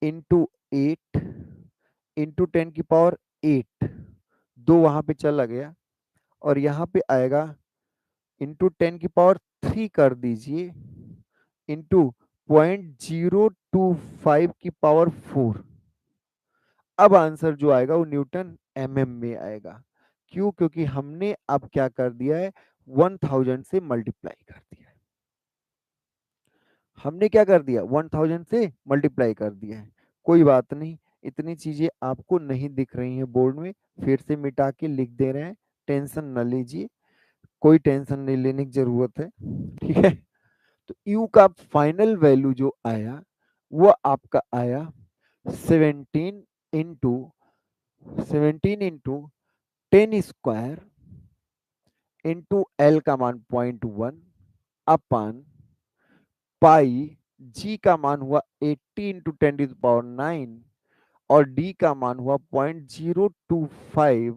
into 8 into 10⁸, दो वहां पे चला गया, और यहाँ पे आएगा इंटू 10⁻³ कर दीजिए इंटू 0.025 की पावर 4। अब आंसर जो आएगा वो न्यूटन mm में आएगा। क्यों, क्योंकि हमने अब क्या कर दिया है 1000 से मल्टीप्लाई कर दिया है। हमने क्या कर दिया, 1000 से मल्टीप्लाई कर दिया है। कोई बात नहीं, इतनी चीजें आपको नहीं दिख रही हैं बोर्ड में, फिर से मिटा के लिख दे रहे हैं, टेंशन न लीजिए, कोई टेंशन नहीं लेने की जरूरत है, ठीक है। तो u का फाइनल वैल्यू जो आया वो आपका आया 17 इंटू 10 स्क्वायर इंटू L का मान 0.1 अपन पाई, G का मान हुआ 80 इंटू 10 टू द पावर 9 और D का मान हुआ 0.025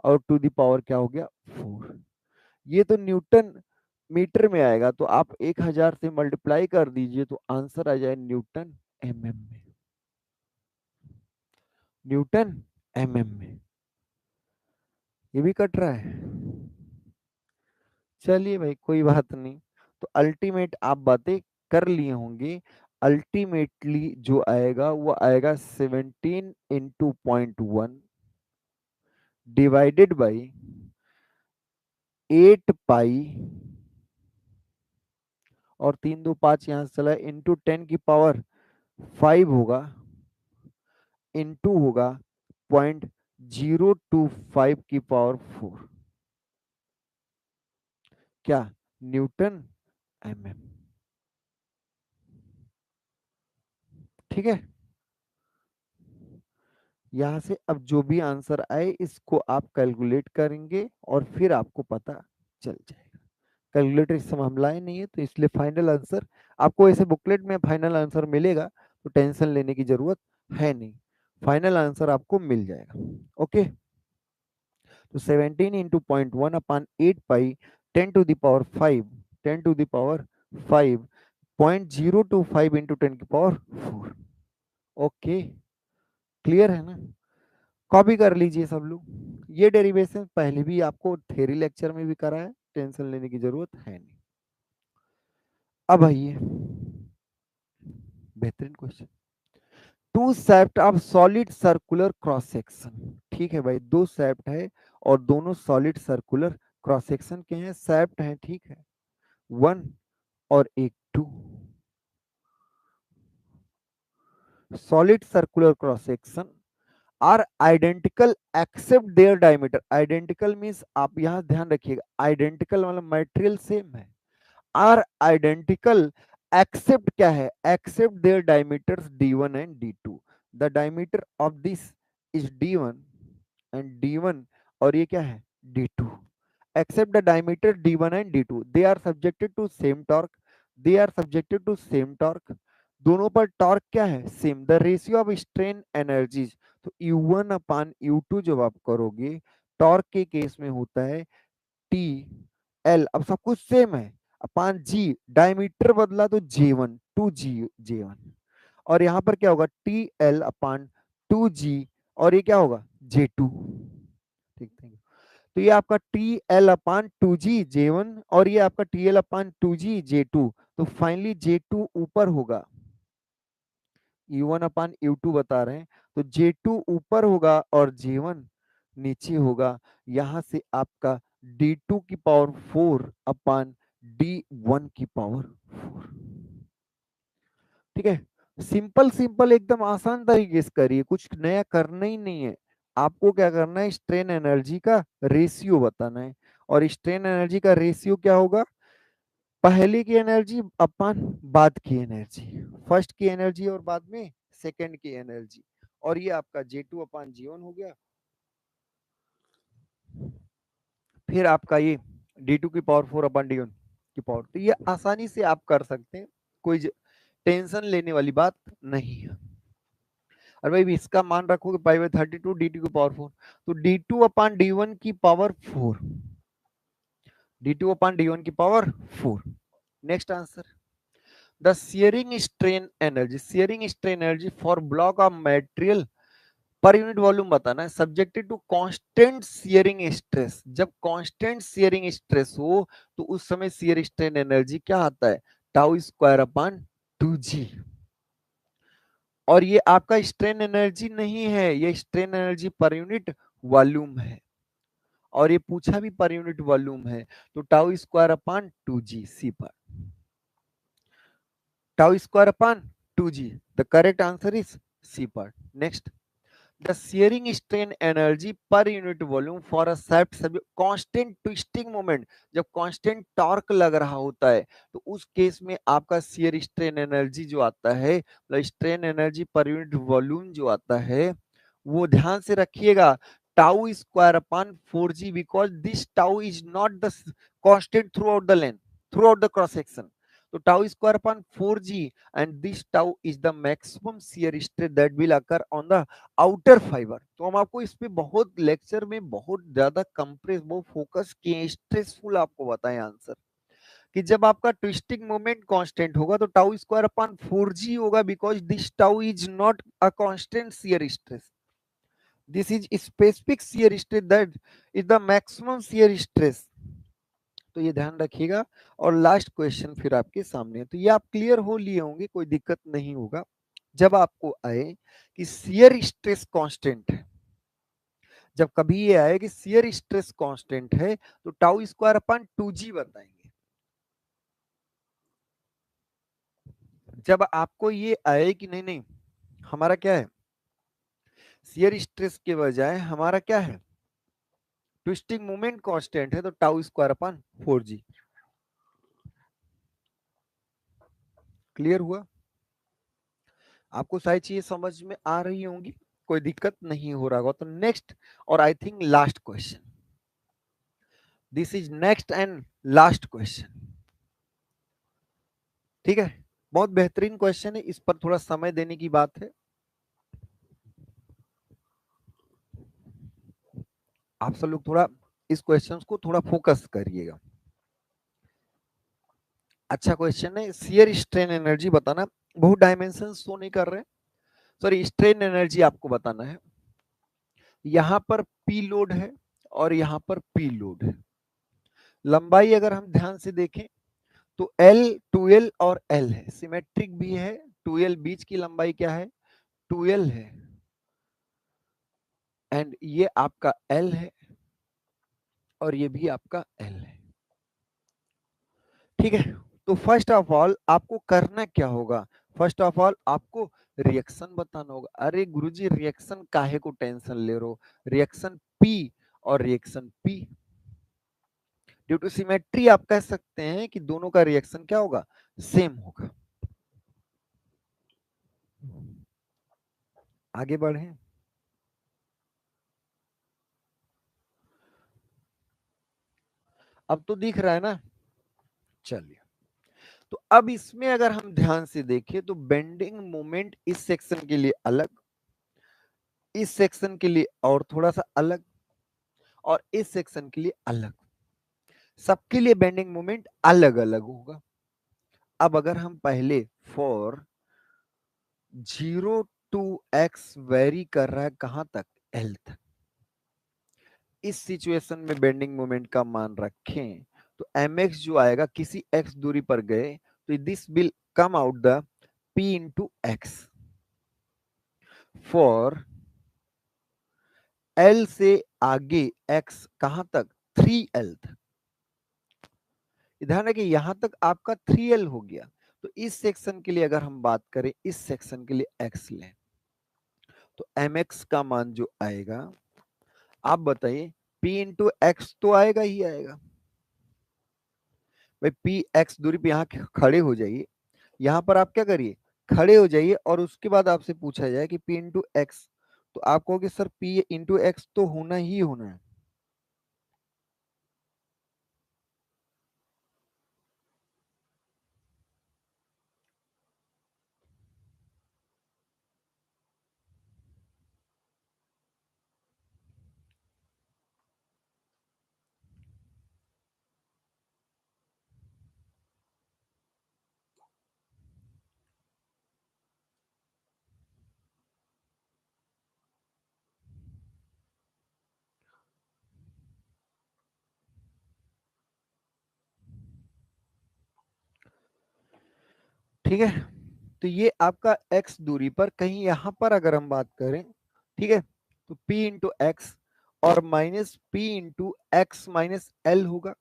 और टू द पावर क्या हो गया 4। ये तो न्यूटन मीटर में आएगा, तो आप 1000 से मल्टीप्लाई कर दीजिए तो आंसर आ जाए न्यूटन mm में, न्यूटन mm में। ये भी कट रहा है, चलिए भाई कोई बात नहीं। तो अल्टीमेट आप बातें कर लिए होंगे, अल्टीमेटली जो आएगा वो आएगा 17 इंटू 0.1 डिवाइडेड बाई 8 पाई और 3 2 5 यहां से चला इंटू 10 की पावर 5 होगा, इंटू होगा 0.025 की पावर 4, क्या न्यूटन mm, ठीक है। यहां से अब जो भी आंसर आए इसको आप कैलकुलेट करेंगे और फिर आपको पता चल जाएगा। कैलकुलेटर इस समय हम लाए नहीं है तो इसलिए फाइनल आंसर आपको ऐसे बुकलेट में फाइनल आंसर मिलेगा, तो टेंशन लेने की जरूरत है नहीं, फाइनल आंसर आपको मिल जाएगा। ओके, तो 17 into 0.1 upon 8 pi 10 to the power 5, 10 to the power 5 0.025 into 10 की पावर 4। ओके, क्लियर है ना। कॉपी कर लीजिए सब लोग, ये डेरिवेशन पहले भी आपको थ्योरी लेक्चर में भी करा है, टेंशन लेने की जरूरत है नहीं। अब आइए बेहतरीन question, two shaft of solid circular cross section. ठीक है भाई, दो सेप्ट है और दोनों सॉलिड सर्कुलर क्रॉस सेक्शन के हैं, सेप्ट है, ठीक है, वन और एक two, solid circular cross section are identical except their diameter. Identical means आप यहां ध्यान रखिएगा, आइडेंटिकल मतलब मटेरियल सेम है, आर आइडेंटिकल एक्सेप्ट क्या है, except their diameters d1 and d2। The diameter of this is d1 and d1 और ये क्या है d2, except the diameter d1 and d2, they are subjected to same torque, they are subjected to same torque, दोनों पर torque क्या है same, the ratio of strain energies. तो u1 अपान u2 जब आप करोगे टॉर्क के केस में होता है टी एल, अब सब कुछ सेम है, अपान जी, डायमीटर बदला तो J1 2G J1, और यहां पर क्या होगा टी एल अपान 2G और ये क्या होगा J2। ठीक है, तो ये आपका टी एल अपान 2G J1 और ये आपका टी एल अपान 2G J2, तो फाइनली J2 ऊपर होगा, U1 अपान U2 बता रहे हैं, तो J2 ऊपर होगा और J1 नीचे होगा। यहां से आपका D2 की पावर 4 अपान D1 की पावर 4। ठीक है, सिंपल सिंपल एकदम आसान तरीके से करिए, कुछ नया करना ही नहीं है। आपको क्या करना है, स्ट्रेन एनर्जी का रेशियो बताना है, और स्ट्रेन एनर्जी का रेशियो क्या होगा, पहले की एनर्जी अपन बाद की एनर्जी, फर्स्ट की एनर्जी और बाद में सेकंड की एनर्जी, और ये आपका J2 अपान J1 हो गया, फिर आपका ये D2 की पावर 4 अपन D1 की पावर। तो ये आसानी से आप कर सकते हैं, कोई टेंशन लेने वाली बात नहीं है। और भाई इसका मान रखोगे पाई बाई 32 D2 की पावर 4, तो D2 अपान D1 की पावर 4, D2 अपान D1 की power 4। Next answer, the shearing strain energy, shearing strain energy for block of material per unit volume बताना है, subjected to constant shearing stress. जब constant shearing stress हो तो उस समय shear strain energy क्या आता है, टाउ स्क्वायर अपान 2G, और ये आपका स्ट्रेन एनर्जी नहीं है, ये strain energy per unit volume है। और ये पूछा भी पर यूनिट वॉल्यूम है, तो tau square upon 2g C पर, tau square upon 2g, the correct answer is C part. Next, the shearing strain energy per unit volume for a shaft constant twisting moment, जब constant torque लग रहा होता है तो उस case में आपका shear strain एनर्जी जो आता है, मतलब strain energy per unit volume जो आता है, वो ध्यान से रखिएगा, tau square upon 4g, because this tau is not the constant throughout the length, throughout the cross section. तो tau square upon 4g and this tau is the maximum shear stress that will occur on the outer fibre. तो हम आपको इस पे बहुत lecture में बहुत ज्यादा कंप्रेस, बहुत फोकस किए, स्ट्रेसफुल आपको बताएं आंसर, कि जब आपका ट्विस्टिंग मोमेंट कांस्टेंट होगा तो टाउ स्क्वायर अपॉन 4g होगा, because this tau is not a constant shear stress, this is specific shear stress that is the maximum shear stress. तो ये ध्यान रखिएगा। और लास्ट क्वेश्चन फिर आपके सामने है, तो ये आप क्लियर हो लिए होंगे, कोई दिक्कत नहीं होगा। जब आपको आए कि शियर स्ट्रेस कांस्टेंट है, जब कभी ये आए कि शियर स्ट्रेस कांस्टेंट है, तो टाउ स्क्वायर अपॉन 2g बताएंगे। जब आपको ये आए कि नहीं नहीं, हमारा क्या है, शियर स्ट्रेस के बजाय हमारा क्या है, ट्विस्टिंग मोमेंट कांस्टेंट है, तो tau square upon 4g। Clear हुआ? आपको सारी चीजें समझ में आ रही होंगी, कोई दिक्कत नहीं हो रहा होगा। तो नेक्स्ट और I think last question, this is next and last question. ठीक है, बहुत बेहतरीन क्वेश्चन है, इस पर थोड़ा समय देने की बात है। आप सब लोग थोड़ा इस क्वेश्चन को थोड़ा फोकस करिएगा। अच्छा क्वेश्चन है, शियर स्ट्रेन एनर्जी बताना, बहुत डायमेंशन शो नहीं कर रहे, सॉरी, स्ट्रेन एनर्जी आपको बताना है। यहां पर पी लोड है और यहां पर पी लोड है। लंबाई अगर हम ध्यान से देखें तो L 2L और L है, सिमेट्रिक भी है। 2L बीच की लंबाई क्या है, 2L है, एंड ये आपका L है और ये भी आपका L है। ठीक है, तो फर्स्ट ऑफ ऑल आपको करना क्या होगा, फर्स्ट ऑफ ऑल आपको रिएक्शन बताना होगा। अरे गुरुजी रिएक्शन काहे को टेंशन ले रहे हो, रिएक्शन P और reaction P, due to symmetry आप कह सकते हैं कि दोनों का रिएक्शन क्या होगा, सेम होगा। आगे बढ़े, अब तो दिख रहा है ना। चलिए, तो अब इसमें अगर हम ध्यान से देखें तो बेंडिंग मोमेंट इस सेक्शन के लिए अलग, इस सेक्शन के लिए और थोड़ा सा अलग, और इस सेक्शन के लिए अलग, सबके लिए बेंडिंग मोमेंट अलग अलग होगा। अब अगर हम पहले फॉर 0 to x वेरी कर रहा है कहां तक, L तक, इस सिचुएशन में बेंडिंग मोमेंट का मान रखें तो mx जो आएगा किसी x दूरी पर गए तो this will come out the p into x for L से आगे x कहां तक, 3L तक। ध्यान रखिए यहां तक आपका 3L हो गया, तो इस सेक्शन के लिए अगर हम बात करें, इस सेक्शन के लिए x लें तो mx का मान जो आएगा, आप बताइए, p इंटू एक्स तो आएगा ही आएगा। भाई पी एक्स दूरी पे यहाँ खड़े हो जाइए, यहाँ पर आप क्या करिए, खड़े हो जाइए, और उसके बाद आपसे पूछा जाए कि p इंटू एक्स, तो आप कहोगे सर p इंटू एक्स तो होना ही होना है। ठीक है, तो ये आपका x दूरी पर कहीं यहां पर अगर हम बात करें, ठीक है, तो p इंटू एक्स और minus P into x minus L होगा।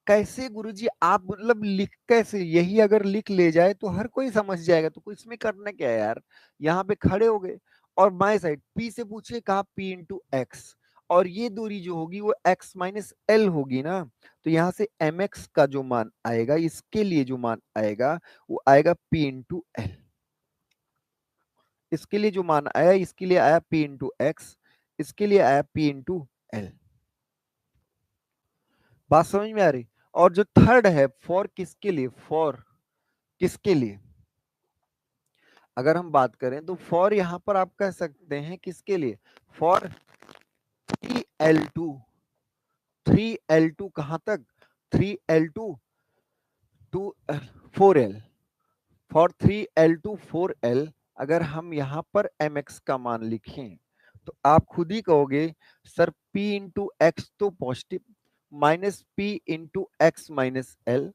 कैसे गुरुजी आप मतलब लिख कैसे, यही अगर लिख ले जाए तो हर कोई समझ जाएगा, तो इसमें करना क्या है यार, यहाँ पे खड़े हो गए और बाएं साइड पी से पूछे कहा पी इंटू एक्स, और ये दूरी जो होगी वो एक्स माइनस एल होगी ना, तो यहाँ से एम एक्स का जो मान आएगा, इसके लिए जो मान आएगा वो आएगा पी इंटू एल। इसके लिए जो मान आया, इसके लिए आया पी इंटू एक्स, इसके लिए आया पी इंटू एल। बात समझ में आ रही। और जो थर्ड है फॉर किसके लिए, फॉर किसके लिए, अगर हम बात करें तो फॉर यहां पर आप कह सकते हैं किसके लिए, फॉर 3L2, 3L2 कहां तक, 3L2 to 4L, for 3L2 4L, अगर हम यहां पर mx का मान लिखें तो आप खुद ही कहोगे सर p इंटू एक्स तो positive, minus p into x minus L,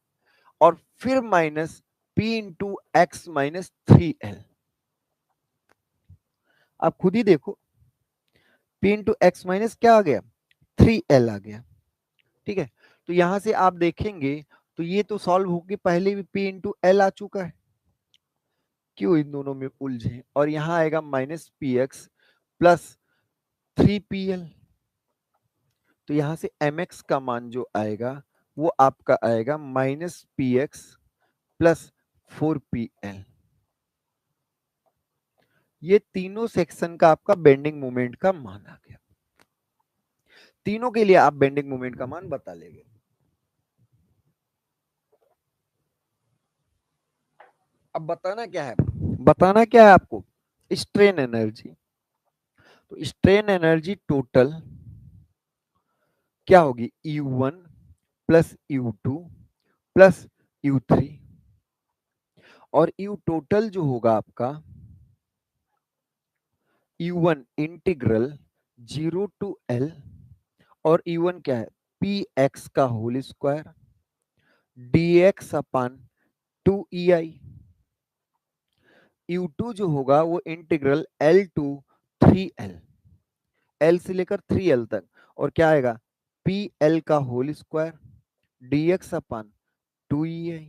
और फिर minus p into x minus 3L। आप खुद ही देखो, p इंटू एक्स माइनस क्या आ गया, 3L आ गया। ठीक है, तो यहां से आप देखेंगे तो ये तो सॉल्व होके पहले भी p इंटू एल आ चुका है, क्यों इन दोनों में उलझे, और यहां आएगा minus P x plus 3PL। तो यहां से mx का मान जो आएगा वो आपका आएगा minus P x plus 4PL। ये तीनों सेक्शन का आपका बेंडिंग मोमेंट का मान आ गया। तीनों के लिए आप बेंडिंग मोमेंट का मान बता लेंगे। अब बताना क्या है, बताना क्या है आपको, स्ट्रेन एनर्जी। तो स्ट्रेन एनर्जी टोटल क्या होगी, U1 plus U2 plus U3, और U टोटल जो होगा आपका U1 इंटीग्रल 0 to L, और U1 क्या है, पी एक्स का होल स्क्वायर डी एक्स अपान 2EI। U2 जो होगा वो integral L to 3L, L से लेकर 3L तक, और क्या आएगा पी एल का होल स्क्वायर डी एक्स अपान 2EI।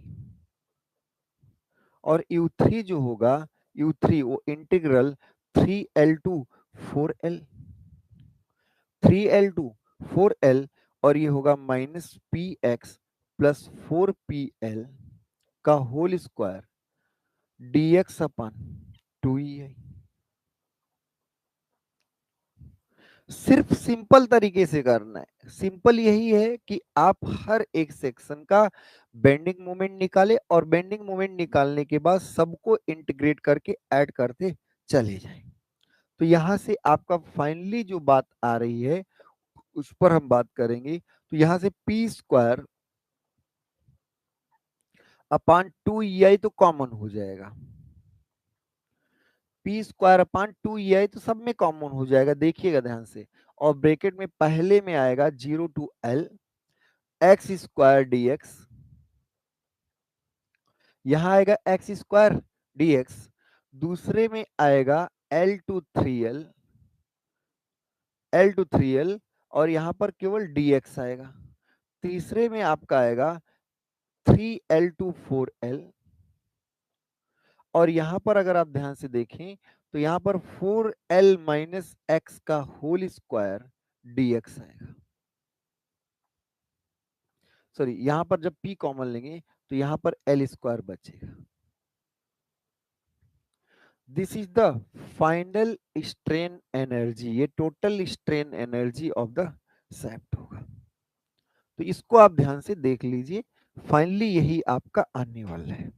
और U3 जो होगा, U3 वो integral 3L to 4L, 3L to 4L, और ये होगा minus P x plus 4PL का होल स्क्वायर डी एक्स अपान 2EI। सिर्फ सिंपल तरीके से करना है, सिंपल यही है कि आप हर एक सेक्शन का बेंडिंग मोमेंट निकाले, और बेंडिंग मोमेंट निकालने के बाद सबको इंटीग्रेट करके ऐड करते चले जाएं। तो यहां से आपका फाइनली जो बात आ रही है उस पर हम बात करेंगे। तो यहां से पी स्क्वायर अपान 2EI तो कॉमन हो जाएगा, पी स्क्वायर अपान 2EI तो सब में कॉमन हो जाएगा, देखिएगा ध्यान से, और ब्रैकेट में पहले में आएगा 0 to L x square D x, यहां आएगा एक्स स्क्वायर डी एक्स, दूसरे में आएगा L to 3L, L to 3L, और यहां पर केवल dx आएगा, तीसरे में आपका आएगा 3L to 4L, और यहां पर अगर आप ध्यान से देखें तो यहां पर 4L माइनस एक्स का होल स्क्वायर dx आएगा। सॉरी, यहां पर जब p कॉमन लेंगे तो यहां पर L स्क्वायर बचेगा। This is the final strain energy, ये total strain energy of the shaft होगा। तो इसको आप ध्यान से देख लीजिए, फाइनली यही आपका आने वाला है।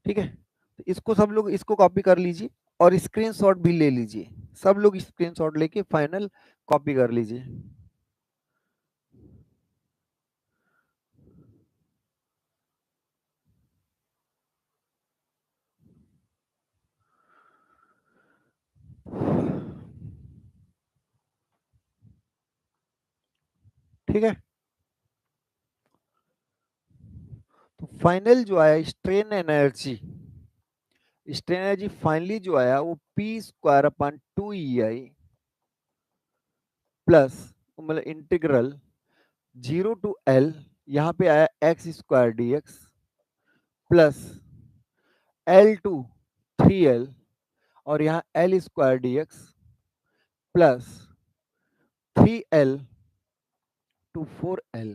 ठीक है, तो इसको सब लोग इसको कॉपी कर लीजिए और स्क्रीनशॉट भी ले लीजिए, सब लोग स्क्रीनशॉट लेके फाइनल कॉपी कर लीजिए। ठीक है, तो फाइनल जो आया strain energy strain energy finally जो आया वो P square upon 2EI plus मतलब इंटीग्रल 0 to L, यहाँ पे आया x square D x plus L to 3L और यहाँ L square D x plus 3L to 4L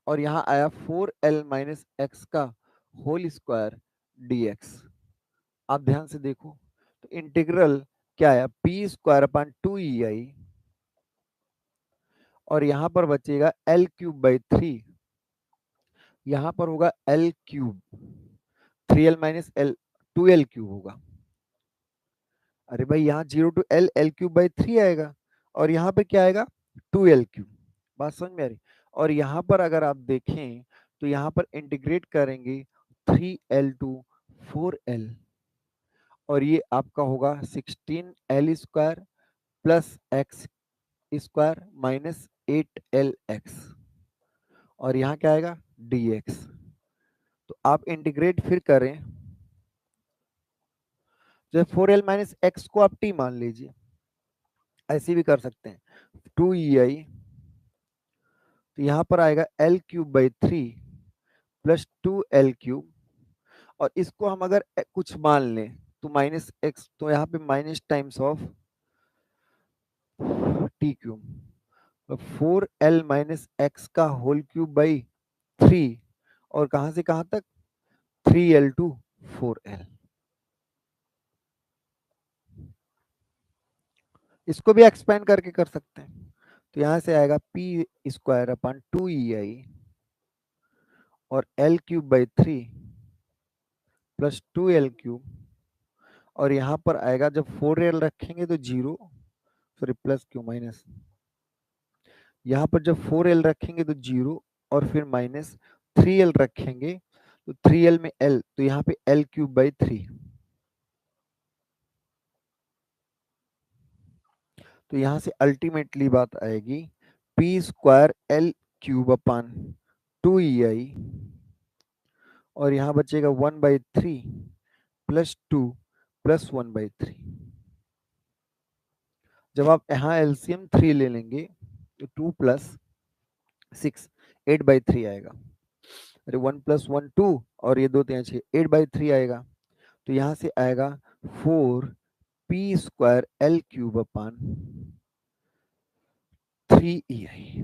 और यहाँ आया 4L माइनस एक्स का होल स्क्वायर डी एक्स। आप ध्यान से देखो तो इंटीग्रल क्या आया पी स्क्वायर अपॉन 2EI और यहाँ पर बचेगा L³/3, यहाँ पर होगा L³, 3L minus L 2L³ होगा। अरे भाई यहाँ 0 to L L³/3 आएगा और यहाँ पे क्या आएगा 2L³। बात समझ में आ रही? और यहाँ पर अगर आप देखें तो यहाँ पर इंटीग्रेट करेंगे 3L to 4L और ये आपका होगा 16L² plus x square minus 8LX और यहाँ क्या आएगा dx। तो आप इंटीग्रेट फिर करें, जब 4L माइनस एक्स को आप t मान लीजिए, ऐसे भी कर सकते हैं 2EI, तो यहाँ पर आएगा L³/3 प्लस 2L³ और इसको हम अगर कुछ मान लें तो माइनस एक्स, तो यहाँ पे minus times of t³ 4L minus x का होल क्यूब बाई 3 और कहां से कहां तक 3L to 4L। इसको भी एक्सपेंड करके कर सकते हैं तो यहां से आएगा पी स्क्वायर अपॉन 2EI और L³/3 प्लस 2L³ और यहाँ पर आएगा जब 4L रखेंगे तो 0, सॉरी प्लस क्यू माइनस, यहाँ पर जब 4L रखेंगे तो 0 और फिर माइनस 3L रखेंगे तो 3L में L, तो यहाँ पे L³/3, तो यहाँ से अल्टीमेटली बात आएगी P square L³ upon 2EI और यहाँ बचेगा 1/3 प्लस 2 प्लस 1/3। जब आप यहाँ एलसीएम 3 ले लेंगे तो 2 प्लस 6 8/3 आएगा। अरे 1 प्लस 1 2 और ये 2 3 6 8/3 आएगा। तो यहाँ से आएगा 4 P square L³ upon 3EI।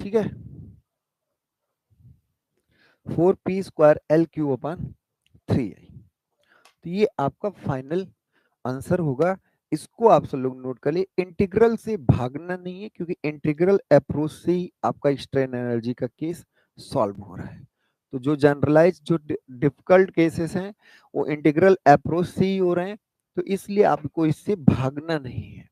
ठीक है, 4 P square L³ upon 3EI। तो ये आपका फाइनल आंसर होगा। इसको आप सब लोग नोट कर लिए। इंटीग्रल से भागना नहीं है क्योंकि इंटीग्रल अप्रोच से ही आपका स्ट्रेन एनर्जी का केस सॉल्व हो रहा है। तो जो जनरलाइज जो डिफिकल्ट केसेस हैं वो इंटीग्रल अप्रोच से ही हो रहे हैं, तो इसलिए आपको इससे भागना नहीं है।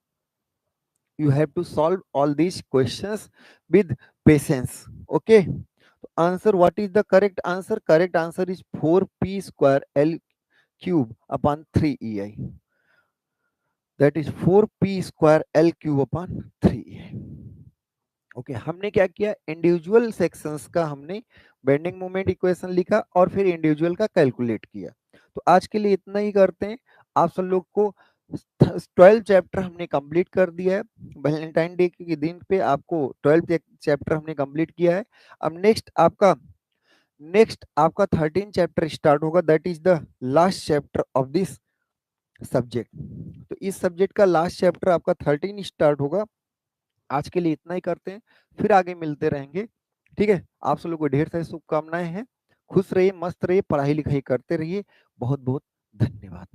You have to solve all these questions with patience. Okay, तो answer what is the correct answer? Correct answer is 4p square L³ upon 3EI, that is 4p square L³ upon 3EI। Okay, हमने क्या किया, individual sections का हमने bending moment equation लिखा और फिर individual का कैलकुलेट किया। तो आज के लिए इतना ही करते हैं। आप सब लोग को 12 चैप्टर हमने कंप्लीट कर दिया है। वैलेंटाइन डे के दिन पे आपको 12 चैप्टर हमने कंप्लीट किया है। अब नेक्स्ट आपका 13 चैप्टर स्टार्ट होगा, that is the last chapter of this subject. तो इस सब्जेक्ट का लास्ट चैप्टर आपका 13 स्टार्ट होगा। आज के लिए इतना ही करते हैं, फिर आगे मिलते रहेंगे। ठीक है, आप सब लोग को ढेर सारी शुभकामनाएं हैं। खुश रहिए, मस्त रहिए, पढ़ाई लिखाई करते रहिए। बहुत बहुत धन्यवाद।